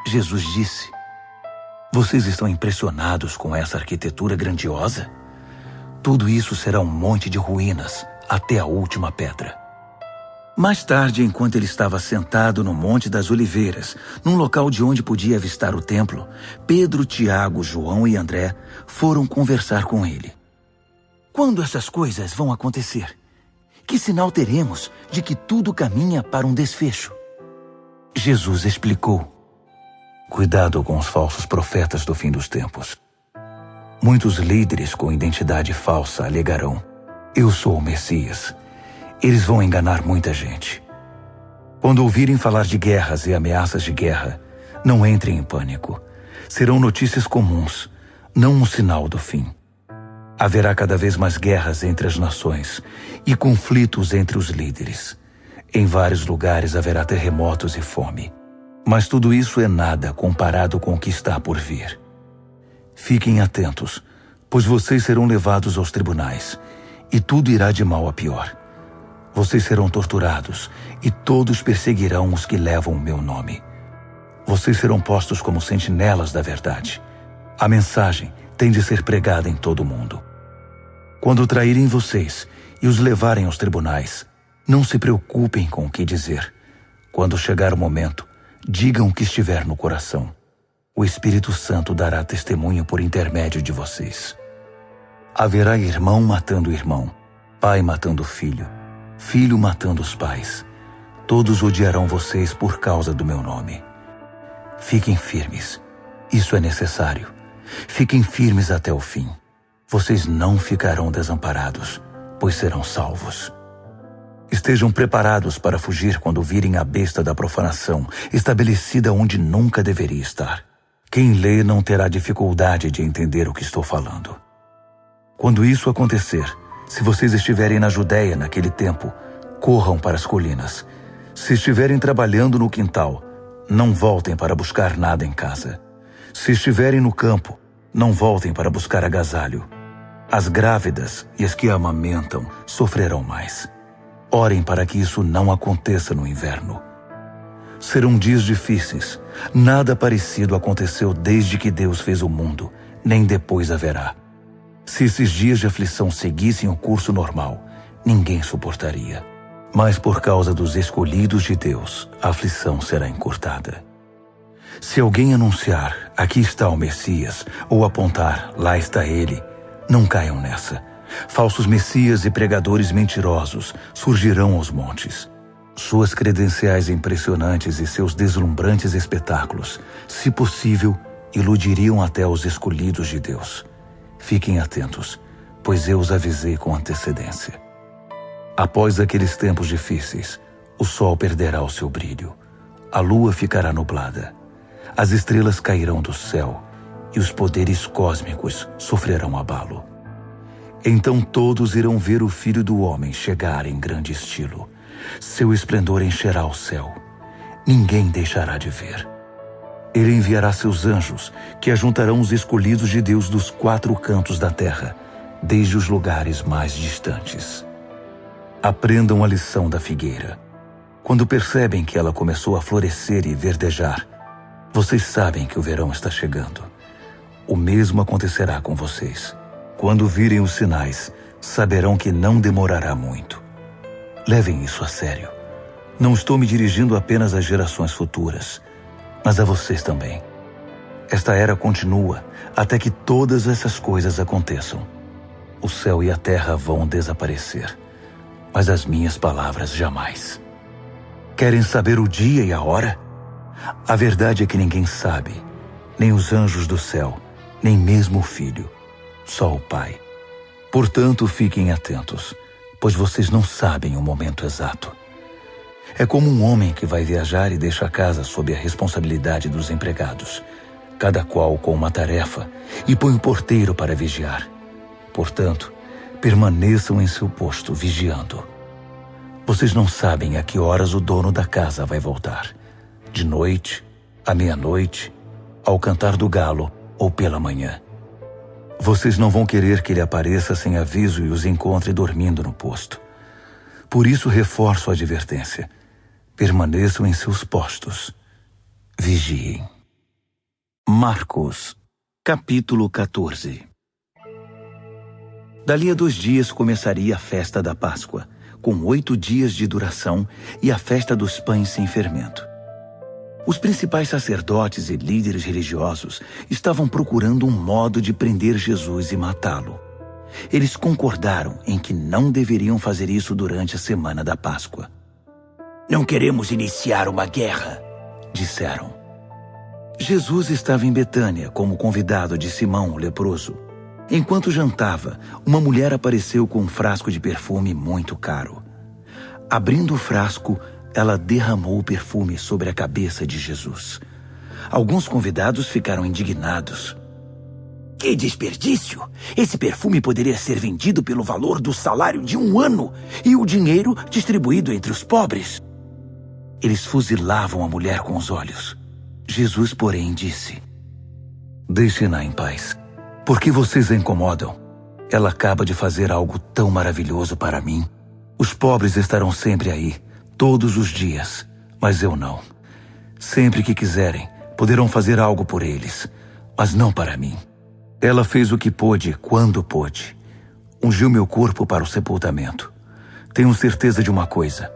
Jesus disse: Vocês estão impressionados com essa arquitetura grandiosa? Tudo isso será um monte de ruínas até a última pedra. Mais tarde, enquanto ele estava sentado no Monte das Oliveiras, num local de onde podia avistar o templo, Pedro, Tiago, João e André foram conversar com ele. Quando essas coisas vão acontecer? Que sinal teremos de que tudo caminha para um desfecho? Jesus explicou: Cuidado com os falsos profetas do fim dos tempos. Muitos líderes com identidade falsa alegarão: Eu sou o Messias. Eles vão enganar muita gente. Quando ouvirem falar de guerras e ameaças de guerra, não entrem em pânico. Serão notícias comuns, não um sinal do fim. Haverá cada vez mais guerras entre as nações e conflitos entre os líderes. Em vários lugares haverá terremotos e fome. Mas tudo isso é nada comparado com o que está por vir. Fiquem atentos, pois vocês serão levados aos tribunais, e tudo irá de mal a pior. Vocês serão torturados, e todos perseguirão os que levam o meu nome. Vocês serão postos como sentinelas da verdade. A mensagem tem de ser pregada em todo o mundo. Quando traírem vocês e os levarem aos tribunais, não se preocupem com o que dizer. Quando chegar o momento, digam o que estiver no coração. O Espírito Santo dará testemunho por intermédio de vocês. Haverá irmão matando irmão, pai matando filho, filho matando os pais. Todos odiarão vocês por causa do meu nome. Fiquem firmes. Isso é necessário. Fiquem firmes até o fim. Vocês não ficarão desamparados, pois serão salvos. Estejam preparados para fugir quando virem a besta da profanação, estabelecida onde nunca deveria estar. Quem lê não terá dificuldade de entender o que estou falando. Quando isso acontecer, se vocês estiverem na Judéia naquele tempo, corram para as colinas. Se estiverem trabalhando no quintal, não voltem para buscar nada em casa. Se estiverem no campo, não voltem para buscar agasalho. As grávidas e as que amamentam sofrerão mais. Orem para que isso não aconteça no inverno. Serão dias difíceis. Nada parecido aconteceu desde que Deus fez o mundo, nem depois haverá. Se esses dias de aflição seguissem o curso normal, ninguém suportaria. Mas por causa dos escolhidos de Deus, a aflição será encurtada. Se alguém anunciar, aqui está o Messias, ou apontar, lá está ele, não caiam nessa. Falsos messias e pregadores mentirosos surgirão aos montes. Suas credenciais impressionantes e seus deslumbrantes espetáculos, se possível, iludiriam até os escolhidos de Deus. Fiquem atentos, pois eu os avisei com antecedência. Após aqueles tempos difíceis, o sol perderá o seu brilho, a lua ficará nublada, as estrelas cairão do céu e os poderes cósmicos sofrerão abalo. Então todos irão ver o Filho do Homem chegar em grande estilo. Seu esplendor encherá o céu. Ninguém deixará de ver. Ele enviará seus anjos, que ajuntarão os escolhidos de Deus dos 4 cantos da terra, desde os lugares mais distantes. Aprendam a lição da figueira. Quando percebem que ela começou a florescer e verdejar, vocês sabem que o verão está chegando. O mesmo acontecerá com vocês. Quando virem os sinais, saberão que não demorará muito. Levem isso a sério. Não estou me dirigindo apenas às gerações futuras, mas a vocês também. Esta era continua até que todas essas coisas aconteçam. O céu e a terra vão desaparecer, mas as minhas palavras jamais. Querem saber o dia e a hora? A verdade é que ninguém sabe, nem os anjos do céu, nem mesmo o Filho, só o Pai. Portanto, fiquem atentos, pois vocês não sabem o momento exato. É como um homem que vai viajar e deixa a casa sob a responsabilidade dos empregados, cada qual com uma tarefa, e põe o porteiro para vigiar. Portanto, permaneçam em seu posto, vigiando. Vocês não sabem a que horas o dono da casa vai voltar. De noite, à meia-noite, ao cantar do galo ou pela manhã. Vocês não vão querer que ele apareça sem aviso e os encontre dormindo no posto. Por isso reforço a advertência. Permaneçam em seus postos. Vigiem. Marcos, capítulo 14. Dali a 2 dias começaria a festa da Páscoa, com 8 dias de duração, e a festa dos pães sem fermento. Os principais sacerdotes e líderes religiosos estavam procurando um modo de prender Jesus e matá-lo. Eles concordaram em que não deveriam fazer isso durante a semana da Páscoa. Não queremos iniciar uma guerra, disseram. Jesus estava em Betânia como convidado de Simão, o leproso. Enquanto jantava, uma mulher apareceu com um frasco de perfume muito caro. Abrindo o frasco, ela derramou o perfume sobre a cabeça de Jesus. Alguns convidados ficaram indignados. Que desperdício! Esse perfume poderia ser vendido pelo valor do salário de 1 ano e o dinheiro distribuído entre os pobres. Eles fuzilavam a mulher com os olhos. Jesus, porém, disse: Deixem-na em paz. Por que vocês a incomodam? Ela acaba de fazer algo tão maravilhoso para mim. Os pobres estarão sempre aí, todos os dias, mas eu não. Sempre que quiserem, poderão fazer algo por eles, mas não para mim. Ela fez o que pôde, quando pôde. Ungiu meu corpo para o sepultamento. Tenho certeza de uma coisa.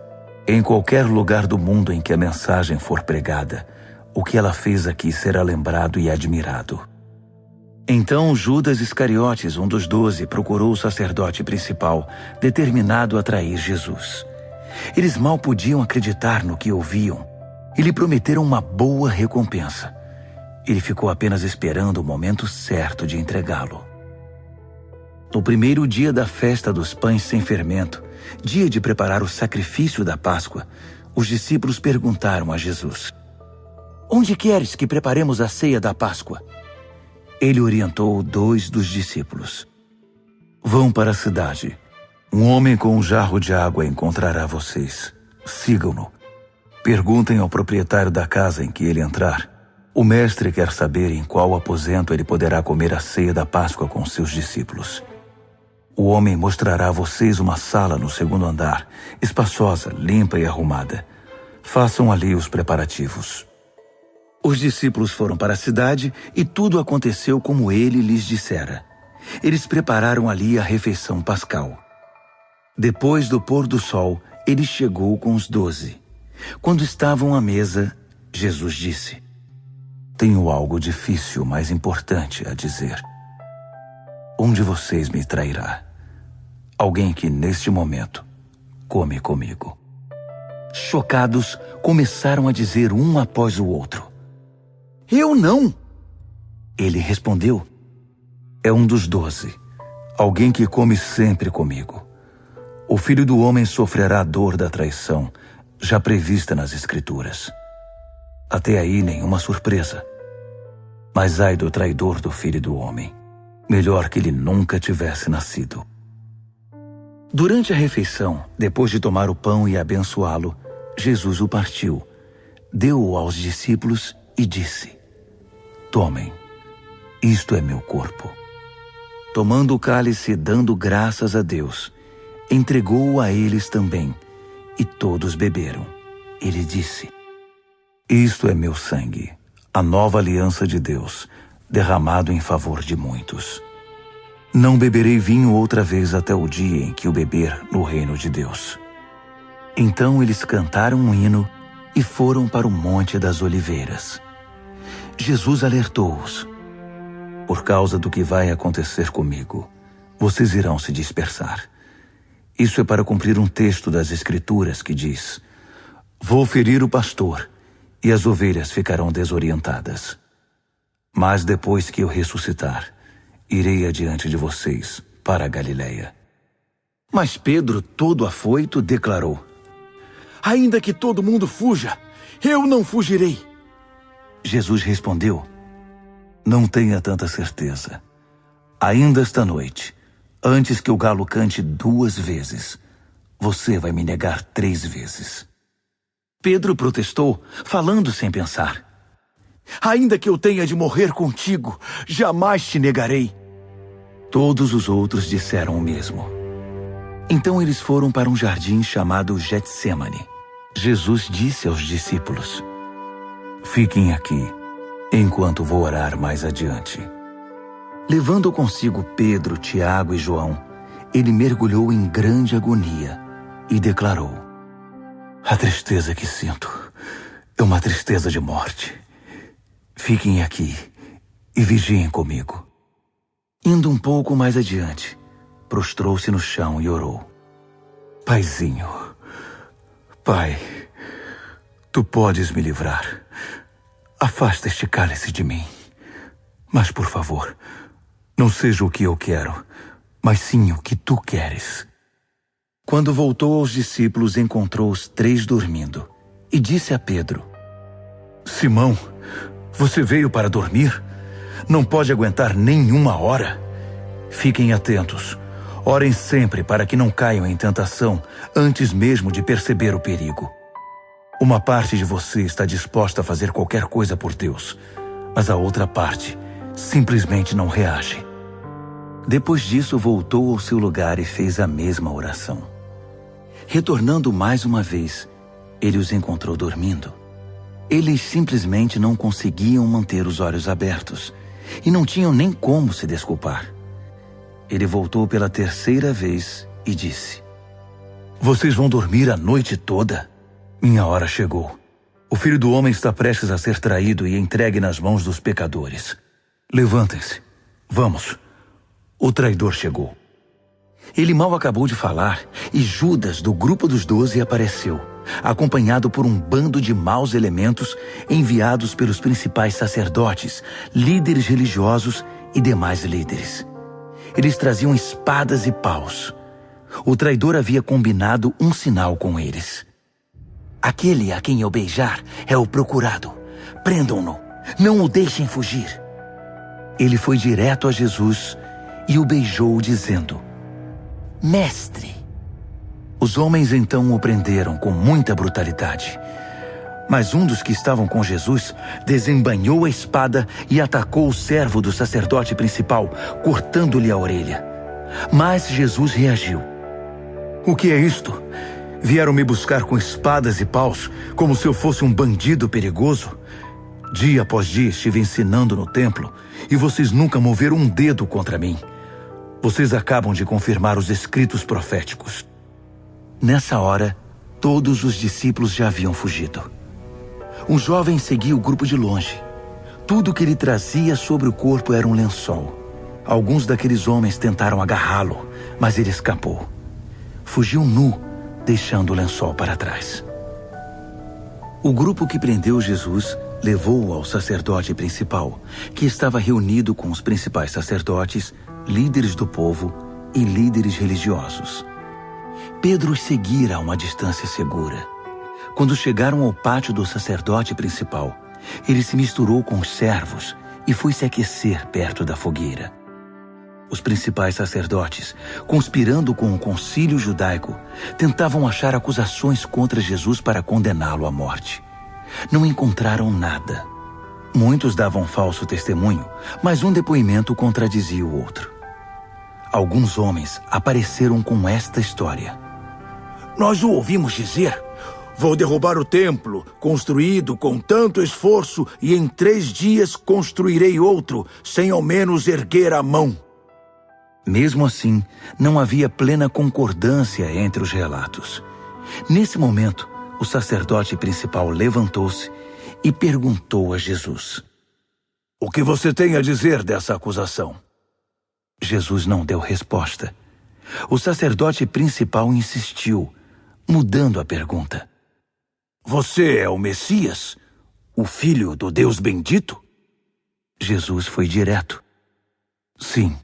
Em qualquer lugar do mundo em que a mensagem for pregada, o que ela fez aqui será lembrado e admirado. Então Judas Iscariotes, um dos 12, procurou o sacerdote principal, determinado a trair Jesus. Eles mal podiam acreditar no que ouviam e lhe prometeram uma boa recompensa. Ele ficou apenas esperando o momento certo de entregá-lo. No primeiro dia da festa dos pães sem fermento, dia de preparar o sacrifício da Páscoa, os discípulos perguntaram a Jesus: Onde queres que preparemos a ceia da Páscoa? Ele orientou 2 dos discípulos. Vão para a cidade. Um homem com um jarro de água encontrará vocês. Sigam-no. Perguntem ao proprietário da casa em que ele entrar. O mestre quer saber em qual aposento ele poderá comer a ceia da Páscoa com seus discípulos. O homem mostrará a vocês uma sala no 2º andar, espaçosa, limpa e arrumada. Façam ali os preparativos. Os discípulos foram para a cidade e tudo aconteceu como ele lhes dissera. Eles prepararam ali a refeição pascal. Depois do pôr do sol, ele chegou com os 12. Quando estavam à mesa, Jesus disse: Tenho algo difícil, mas importante a dizer. Um de vocês me trairá. Alguém que, neste momento, come comigo. Chocados, começaram a dizer um após o outro: Eu não! Ele respondeu: É um dos 12, alguém que come sempre comigo. O Filho do Homem sofrerá a dor da traição, já prevista nas Escrituras. Até aí nenhuma surpresa. Mas ai do traidor do Filho do Homem. Melhor que ele nunca tivesse nascido. Durante a refeição, depois de tomar o pão e abençoá-lo, Jesus o partiu, deu-o aos discípulos e disse: Tomem, isto é meu corpo. Tomando o cálice e dando graças a Deus, entregou-o a eles também, e todos beberam. Ele disse: Isto é meu sangue, a nova aliança de Deus, derramado em favor de muitos. Não beberei vinho outra vez até o dia em que o beber no reino de Deus. Então eles cantaram um hino e foram para o Monte das Oliveiras. Jesus alertou-os: Por causa do que vai acontecer comigo, vocês irão se dispersar. Isso é para cumprir um texto das Escrituras que diz: Vou ferir o pastor, e as ovelhas ficarão desorientadas. Mas depois que eu ressuscitar, irei adiante de vocês para a Galileia. Mas Pedro, todo afoito, declarou: Ainda que todo mundo fuja, eu não fugirei. Jesus respondeu: Não tenha tanta certeza. Ainda esta noite, antes que o galo cante 2 vezes, você vai me negar 3 vezes. Pedro protestou, falando sem pensar: Ainda que eu tenha de morrer contigo, jamais te negarei. Todos os outros disseram o mesmo. Então eles foram para um jardim chamado Getsêmani. Jesus disse aos discípulos: Fiquem aqui, enquanto vou orar mais adiante. Levando consigo Pedro, Tiago e João, ele mergulhou em grande agonia e declarou: A tristeza que sinto é uma tristeza de morte. Fiquem aqui e vigiem comigo. Indo um pouco mais adiante, prostrou-se no chão e orou: Paizinho, Pai, Tu podes me livrar. Afasta este cálice de mim. Mas, por favor, não seja o que eu quero, mas sim o que Tu queres. Quando voltou aos discípulos, encontrou os 3 dormindo e disse a Pedro: Simão, você veio para dormir? Não pode aguentar nem 1 hora? Fiquem atentos. Orem sempre para que não caiam em tentação antes mesmo de perceber o perigo. Uma parte de você está disposta a fazer qualquer coisa por Deus, mas a outra parte simplesmente não reage. Depois disso, voltou ao seu lugar e fez a mesma oração. Retornando mais uma vez, ele os encontrou dormindo. Eles simplesmente não conseguiam manter os olhos abertos e não tinham nem como se desculpar. Ele voltou pela 3ª vez e disse: Vocês vão dormir a noite toda? Minha hora chegou. O Filho do Homem está prestes a ser traído e entregue nas mãos dos pecadores. Levantem-se. Vamos. O traidor chegou. Ele mal acabou de falar e Judas, do grupo dos 12, apareceu, acompanhado por um bando de maus elementos enviados pelos principais sacerdotes, líderes religiosos e demais líderes. Eles traziam espadas e paus. O traidor havia combinado um sinal com eles. Aquele a quem eu beijar é o procurado. Prendam-no. Não o deixem fugir. Ele foi direto a Jesus e o beijou, dizendo: Mestre. Os homens então o prenderam com muita brutalidade. Mas um dos que estavam com Jesus desembainhou a espada e atacou o servo do sacerdote principal, cortando-lhe a orelha. Mas Jesus reagiu. O que é isto? Vieram me buscar com espadas e paus, como se eu fosse um bandido perigoso? Dia após dia estive ensinando no templo, e vocês nunca moveram um dedo contra mim. Vocês acabam de confirmar os escritos proféticos. Nessa hora, todos os discípulos já haviam fugido. Um jovem seguia o grupo de longe. Tudo que ele trazia sobre o corpo era um lençol. Alguns daqueles homens tentaram agarrá-lo, mas ele escapou. Fugiu nu, deixando o lençol para trás. O grupo que prendeu Jesus levou-o ao sacerdote principal, que estava reunido com os principais sacerdotes, líderes do povo e líderes religiosos. Pedro os seguira a uma distância segura. Quando chegaram ao pátio do sacerdote principal, ele se misturou com os servos e foi se aquecer perto da fogueira. Os principais sacerdotes, conspirando com o concílio judaico, tentavam achar acusações contra Jesus para condená-lo à morte. Não encontraram nada. Muitos davam falso testemunho, mas um depoimento contradizia o outro. Alguns homens apareceram com esta história. Nós o ouvimos dizer: vou derrubar o templo, construído com tanto esforço, e em 3 dias construirei outro, sem ao menos erguer a mão. Mesmo assim, não havia plena concordância entre os relatos. Nesse momento, o sacerdote principal levantou-se e perguntou a Jesus: O que você tem a dizer dessa acusação? Jesus não deu resposta. O sacerdote principal insistiu, mudando a pergunta. Você é o Messias, o Filho do Deus bendito? Jesus foi direto. Sim,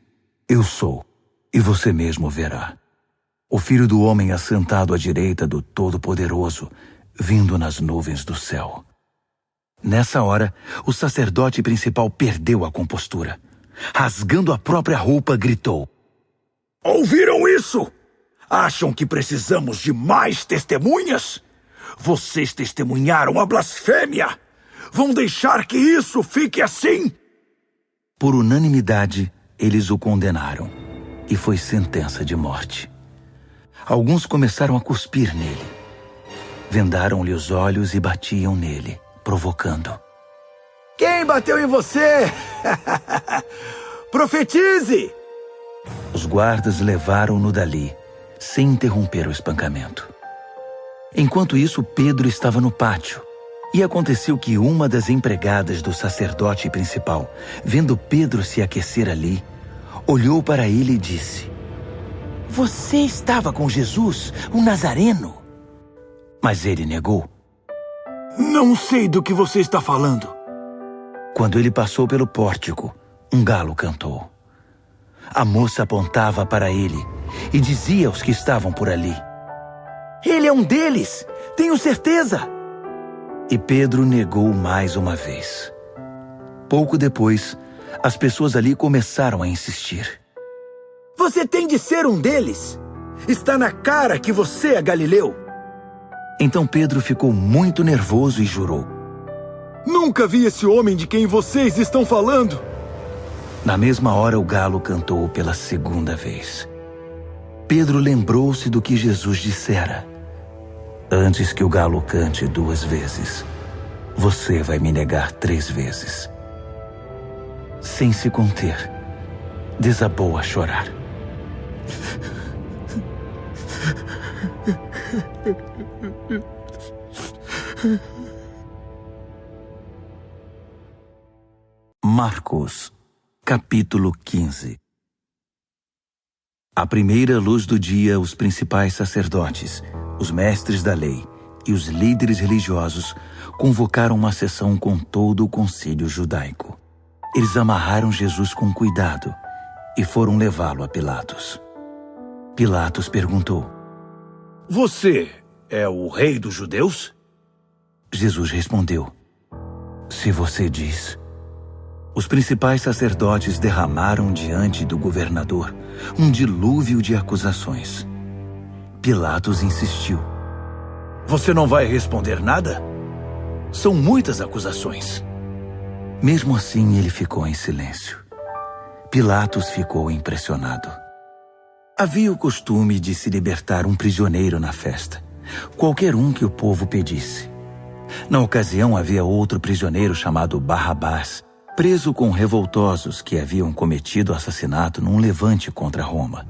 eu sou, e você mesmo verá. O Filho do Homem assentado à direita do Todo-Poderoso, vindo nas nuvens do céu. Nessa hora, o sacerdote principal perdeu a compostura. Rasgando a própria roupa, gritou: Ouviram isso? Acham que precisamos de mais testemunhas? Vocês testemunharam a blasfêmia! Vão deixar que isso fique assim? Por unanimidade, eles o condenaram, e foi sentença de morte. Alguns começaram a cuspir nele. Vendaram-lhe os olhos e batiam nele, provocando. Quem bateu em você? Profetize! Os guardas levaram-no dali, sem interromper o espancamento. Enquanto isso, Pedro estava no pátio. E aconteceu que uma das empregadas do sacerdote principal, vendo Pedro se aquecer ali, olhou para ele e disse: Você estava com Jesus, o Nazareno? Mas ele negou. Não sei do que você está falando. Quando ele passou pelo pórtico, um galo cantou. A moça apontava para ele e dizia aos que estavam por ali: Ele é um deles, tenho certeza. E Pedro negou mais uma vez. Pouco depois, as pessoas ali começaram a insistir. Você tem de ser um deles. Está na cara que você é galileu. Então Pedro ficou muito nervoso e jurou: Nunca vi esse homem de quem vocês estão falando. Na mesma hora, o galo cantou pela segunda vez. Pedro lembrou-se do que Jesus dissera: Antes que o galo cante 2 vezes, você vai me negar 3 vezes. Sem se conter, desabou a chorar. Marcos, capítulo 15. À primeira luz do dia, os principais sacerdotes, os mestres da lei e os líderes religiosos convocaram uma sessão com todo o concílio judaico. Eles amarraram Jesus com cuidado e foram levá-lo a Pilatos. Pilatos perguntou: Você é o rei dos judeus? Jesus respondeu: Se você diz. Os principais sacerdotes derramaram diante do governador um dilúvio de acusações. Pilatos insistiu: Você não vai responder nada? São muitas acusações. Mesmo assim, ele ficou em silêncio. Pilatos ficou impressionado. Havia o costume de se libertar um prisioneiro na festa, qualquer um que o povo pedisse. Na ocasião, havia outro prisioneiro chamado Barrabás, preso com revoltosos que haviam cometido assassinato num levante contra Roma.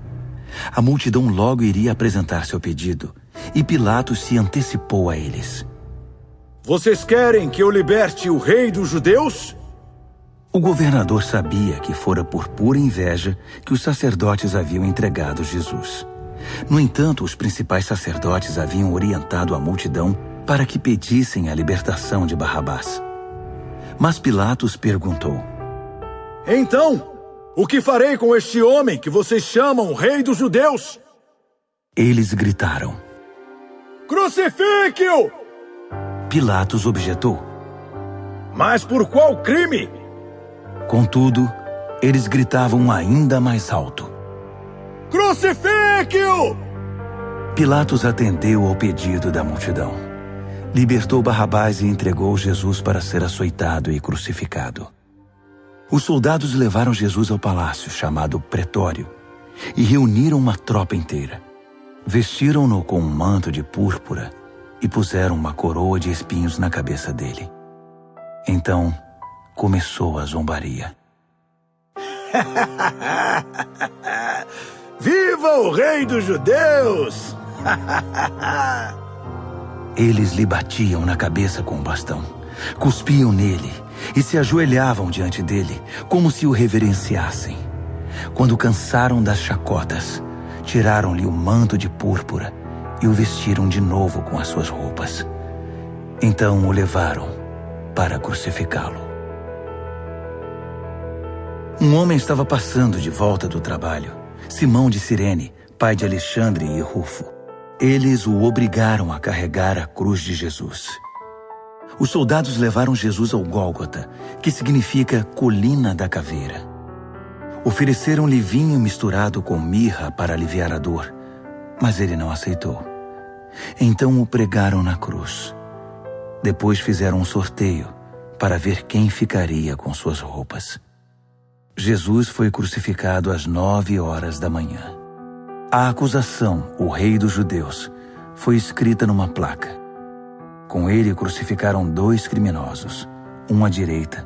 A multidão logo iria apresentar seu pedido, e Pilatos se antecipou a eles. Vocês querem que eu liberte o rei dos judeus? O governador sabia que fora por pura inveja que os sacerdotes haviam entregado Jesus. No entanto, os principais sacerdotes haviam orientado a multidão para que pedissem a libertação de Barrabás. Mas Pilatos perguntou: Então, o que farei com este homem que vocês chamam rei dos judeus? Eles gritaram: Crucifique-o! Pilatos objetou: Mas por qual crime? Contudo, eles gritavam ainda mais alto: Crucifique-o! Pilatos atendeu ao pedido da multidão. Libertou Barrabás e entregou Jesus para ser açoitado e crucificado. Os soldados levaram Jesus ao palácio, chamado Pretório, e reuniram uma tropa inteira. Vestiram-no com um manto de púrpura e puseram uma coroa de espinhos na cabeça dele. Então, começou a zombaria. Viva o rei dos judeus! Eles lhe batiam na cabeça com um bastão, cuspiam nele e se ajoelhavam diante dele, como se o reverenciassem. Quando cansaram das chacotas, tiraram-lhe o manto de púrpura e o vestiram de novo com as suas roupas. Então o levaram para crucificá-lo. Um homem estava passando de volta do trabalho, Simão de Cirene, pai de Alexandre e Rufo. Eles o obrigaram a carregar a cruz de Jesus. Os soldados levaram Jesus ao Gólgota, que significa colina da caveira. Ofereceram-lhe vinho misturado com mirra para aliviar a dor, mas ele não aceitou. Então o pregaram na cruz. Depois fizeram um sorteio para ver quem ficaria com suas roupas. Jesus foi crucificado às 9 horas da manhã. A acusação, o rei dos judeus, foi escrita numa placa. Com ele crucificaram 2 criminosos, um à direita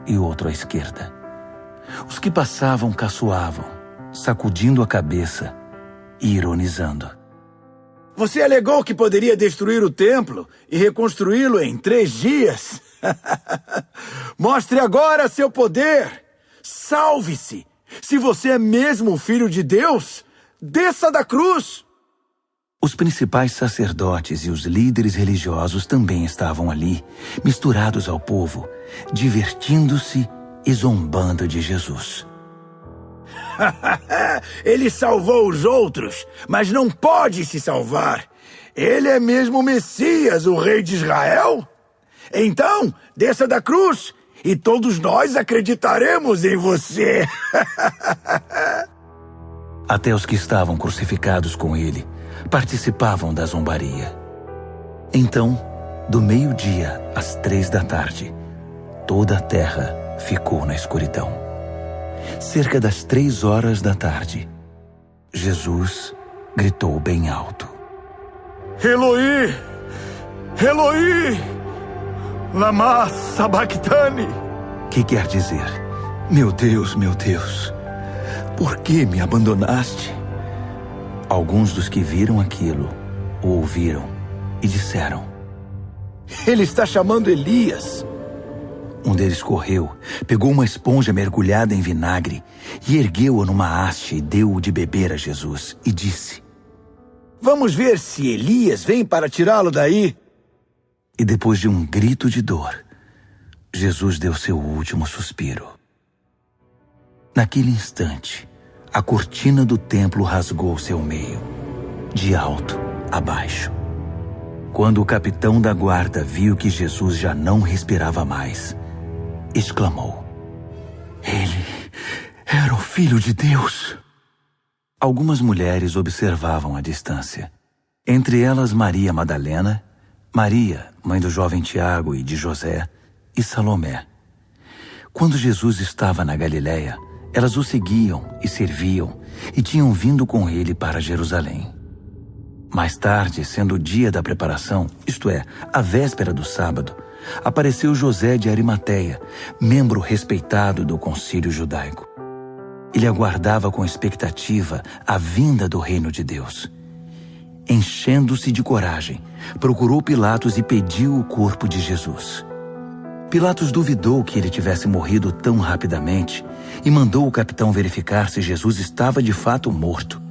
e outro à esquerda. Os que passavam caçoavam, sacudindo a cabeça e ironizando. Você alegou que poderia destruir o templo e reconstruí-lo em 3 dias? Mostre agora seu poder! Salve-se! Se você é mesmo o Filho de Deus, desça da cruz! Os principais sacerdotes e os líderes religiosos também estavam ali, misturados ao povo, divertindo-se e zombando de Jesus. Ele salvou os outros, mas não pode se salvar. Ele é mesmo o Messias, o rei de Israel? Então, desça da cruz e todos nós acreditaremos em você. Até os que estavam crucificados com ele participavam da zombaria. Então, do meio-dia às 3 da tarde, toda a terra ficou na escuridão. Cerca das 3 horas da tarde, Jesus gritou bem alto: Eloi, Eloi, lama sabachthani. Que quer dizer: meu Deus, por que me abandonaste? Alguns dos que viram aquilo o ouviram e disseram: Ele está chamando Elias. Um deles correu, pegou uma esponja mergulhada em vinagre e ergueu-a numa haste e deu-o de beber a Jesus e disse: Vamos ver se Elias vem para tirá-lo daí. E depois de um grito de dor, Jesus deu seu último suspiro. Naquele instante, a cortina do templo rasgou-se ao meio, de alto a baixo. Quando o capitão da guarda viu que Jesus já não respirava mais, exclamou: Ele era o Filho de Deus. Algumas mulheres observavam à distância. Entre elas Maria Madalena, Maria, mãe do jovem Tiago e de José, e Salomé. Quando Jesus estava na Galiléia, elas o seguiam e serviam e tinham vindo com ele para Jerusalém. Mais tarde, sendo o dia da preparação, isto é, a véspera do sábado, apareceu José de Arimateia, membro respeitado do concílio judaico. Ele aguardava com expectativa a vinda do reino de Deus. Enchendo-se de coragem, procurou Pilatos e pediu o corpo de Jesus. Pilatos duvidou que ele tivesse morrido tão rapidamente e mandou o capitão verificar se Jesus estava de fato morto.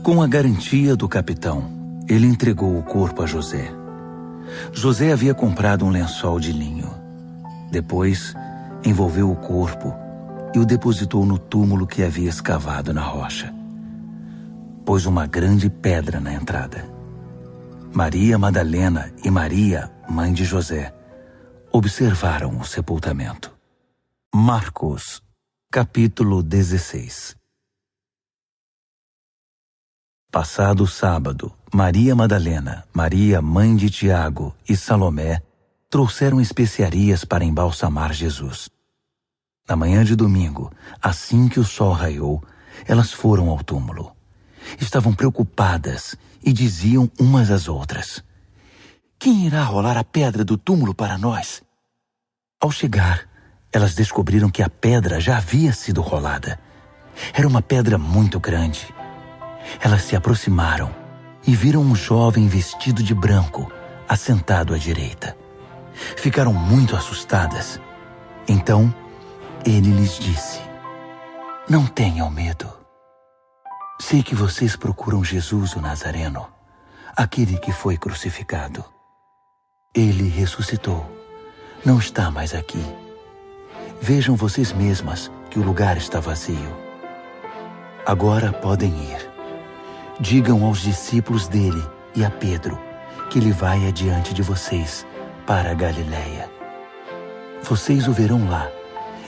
Com a garantia do capitão, ele entregou o corpo a José. José havia comprado um lençol de linho. Depois, envolveu o corpo e o depositou no túmulo que havia escavado na rocha. Pôs uma grande pedra na entrada. Maria Madalena e Maria, mãe de José, observaram o sepultamento. Marcos, capítulo 16. Passado o sábado, Maria Madalena, Maria, mãe de Tiago e Salomé trouxeram especiarias para embalsamar Jesus. Na manhã de domingo, assim que o sol raiou, elas foram ao túmulo. Estavam preocupadas e diziam umas às outras: "Quem irá rolar a pedra do túmulo para nós?" Ao chegar, elas descobriram que a pedra já havia sido rolada. Era uma pedra muito grande. Elas se aproximaram e viram um jovem vestido de branco, assentado à direita. Ficaram muito assustadas. Então, ele lhes disse: "Não tenham medo. Sei que vocês procuram Jesus o Nazareno, aquele que foi crucificado. Ele ressuscitou. Não está mais aqui. Vejam vocês mesmas que o lugar está vazio. Agora podem ir. Digam aos discípulos dele e a Pedro que ele vai adiante de vocês para a Galileia. Vocês o verão lá,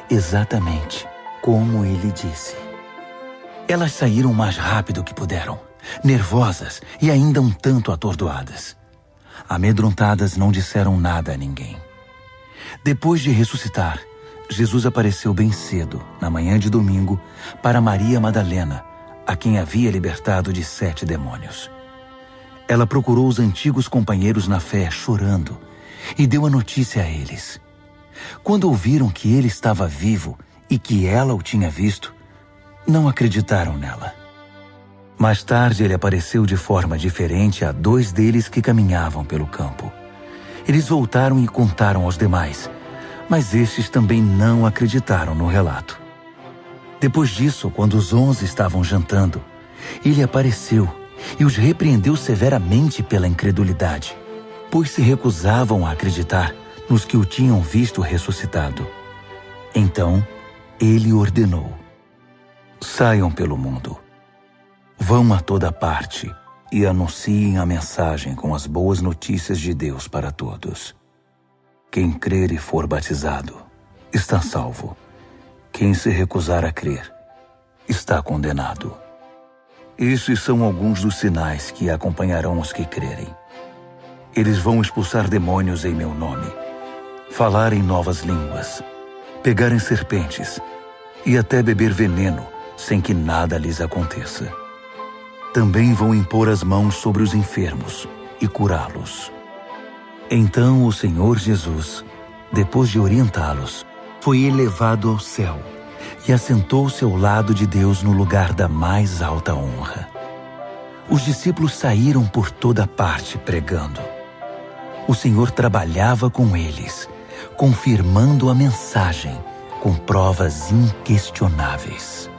exatamente como ele disse." Elas saíram o mais rápido que puderam, nervosas e ainda um tanto atordoadas. Amedrontadas, não disseram nada a ninguém. Depois de ressuscitar, Jesus apareceu bem cedo, na manhã de domingo, para Maria Madalena, a quem havia libertado de 7 demônios. Ela procurou os antigos companheiros na fé, chorando, e deu a notícia a eles. Quando ouviram que ele estava vivo e que ela o tinha visto, não acreditaram nela. Mais tarde, ele apareceu de forma diferente a 2 deles que caminhavam pelo campo. Eles voltaram e contaram aos demais, mas estes também não acreditaram no relato. Depois disso, quando os 11 estavam jantando, ele apareceu e os repreendeu severamente pela incredulidade, pois se recusavam a acreditar nos que o tinham visto ressuscitado. Então, ele ordenou: "Saiam pelo mundo. Vão a toda parte e anunciem a mensagem com as boas notícias de Deus para todos. Quem crer e for batizado está salvo. Quem se recusar a crer está condenado. Estes são alguns dos sinais que acompanharão os que crerem. Eles vão expulsar demônios em meu nome, falar em novas línguas, pegar em serpentes e até beber veneno sem que nada lhes aconteça. Também vão impor as mãos sobre os enfermos e curá-los." Então o Senhor Jesus, depois de orientá-los, foi elevado ao céu e assentou-se ao lado de Deus no lugar da mais alta honra. Os discípulos saíram por toda parte pregando. O Senhor trabalhava com eles, confirmando a mensagem com provas inquestionáveis.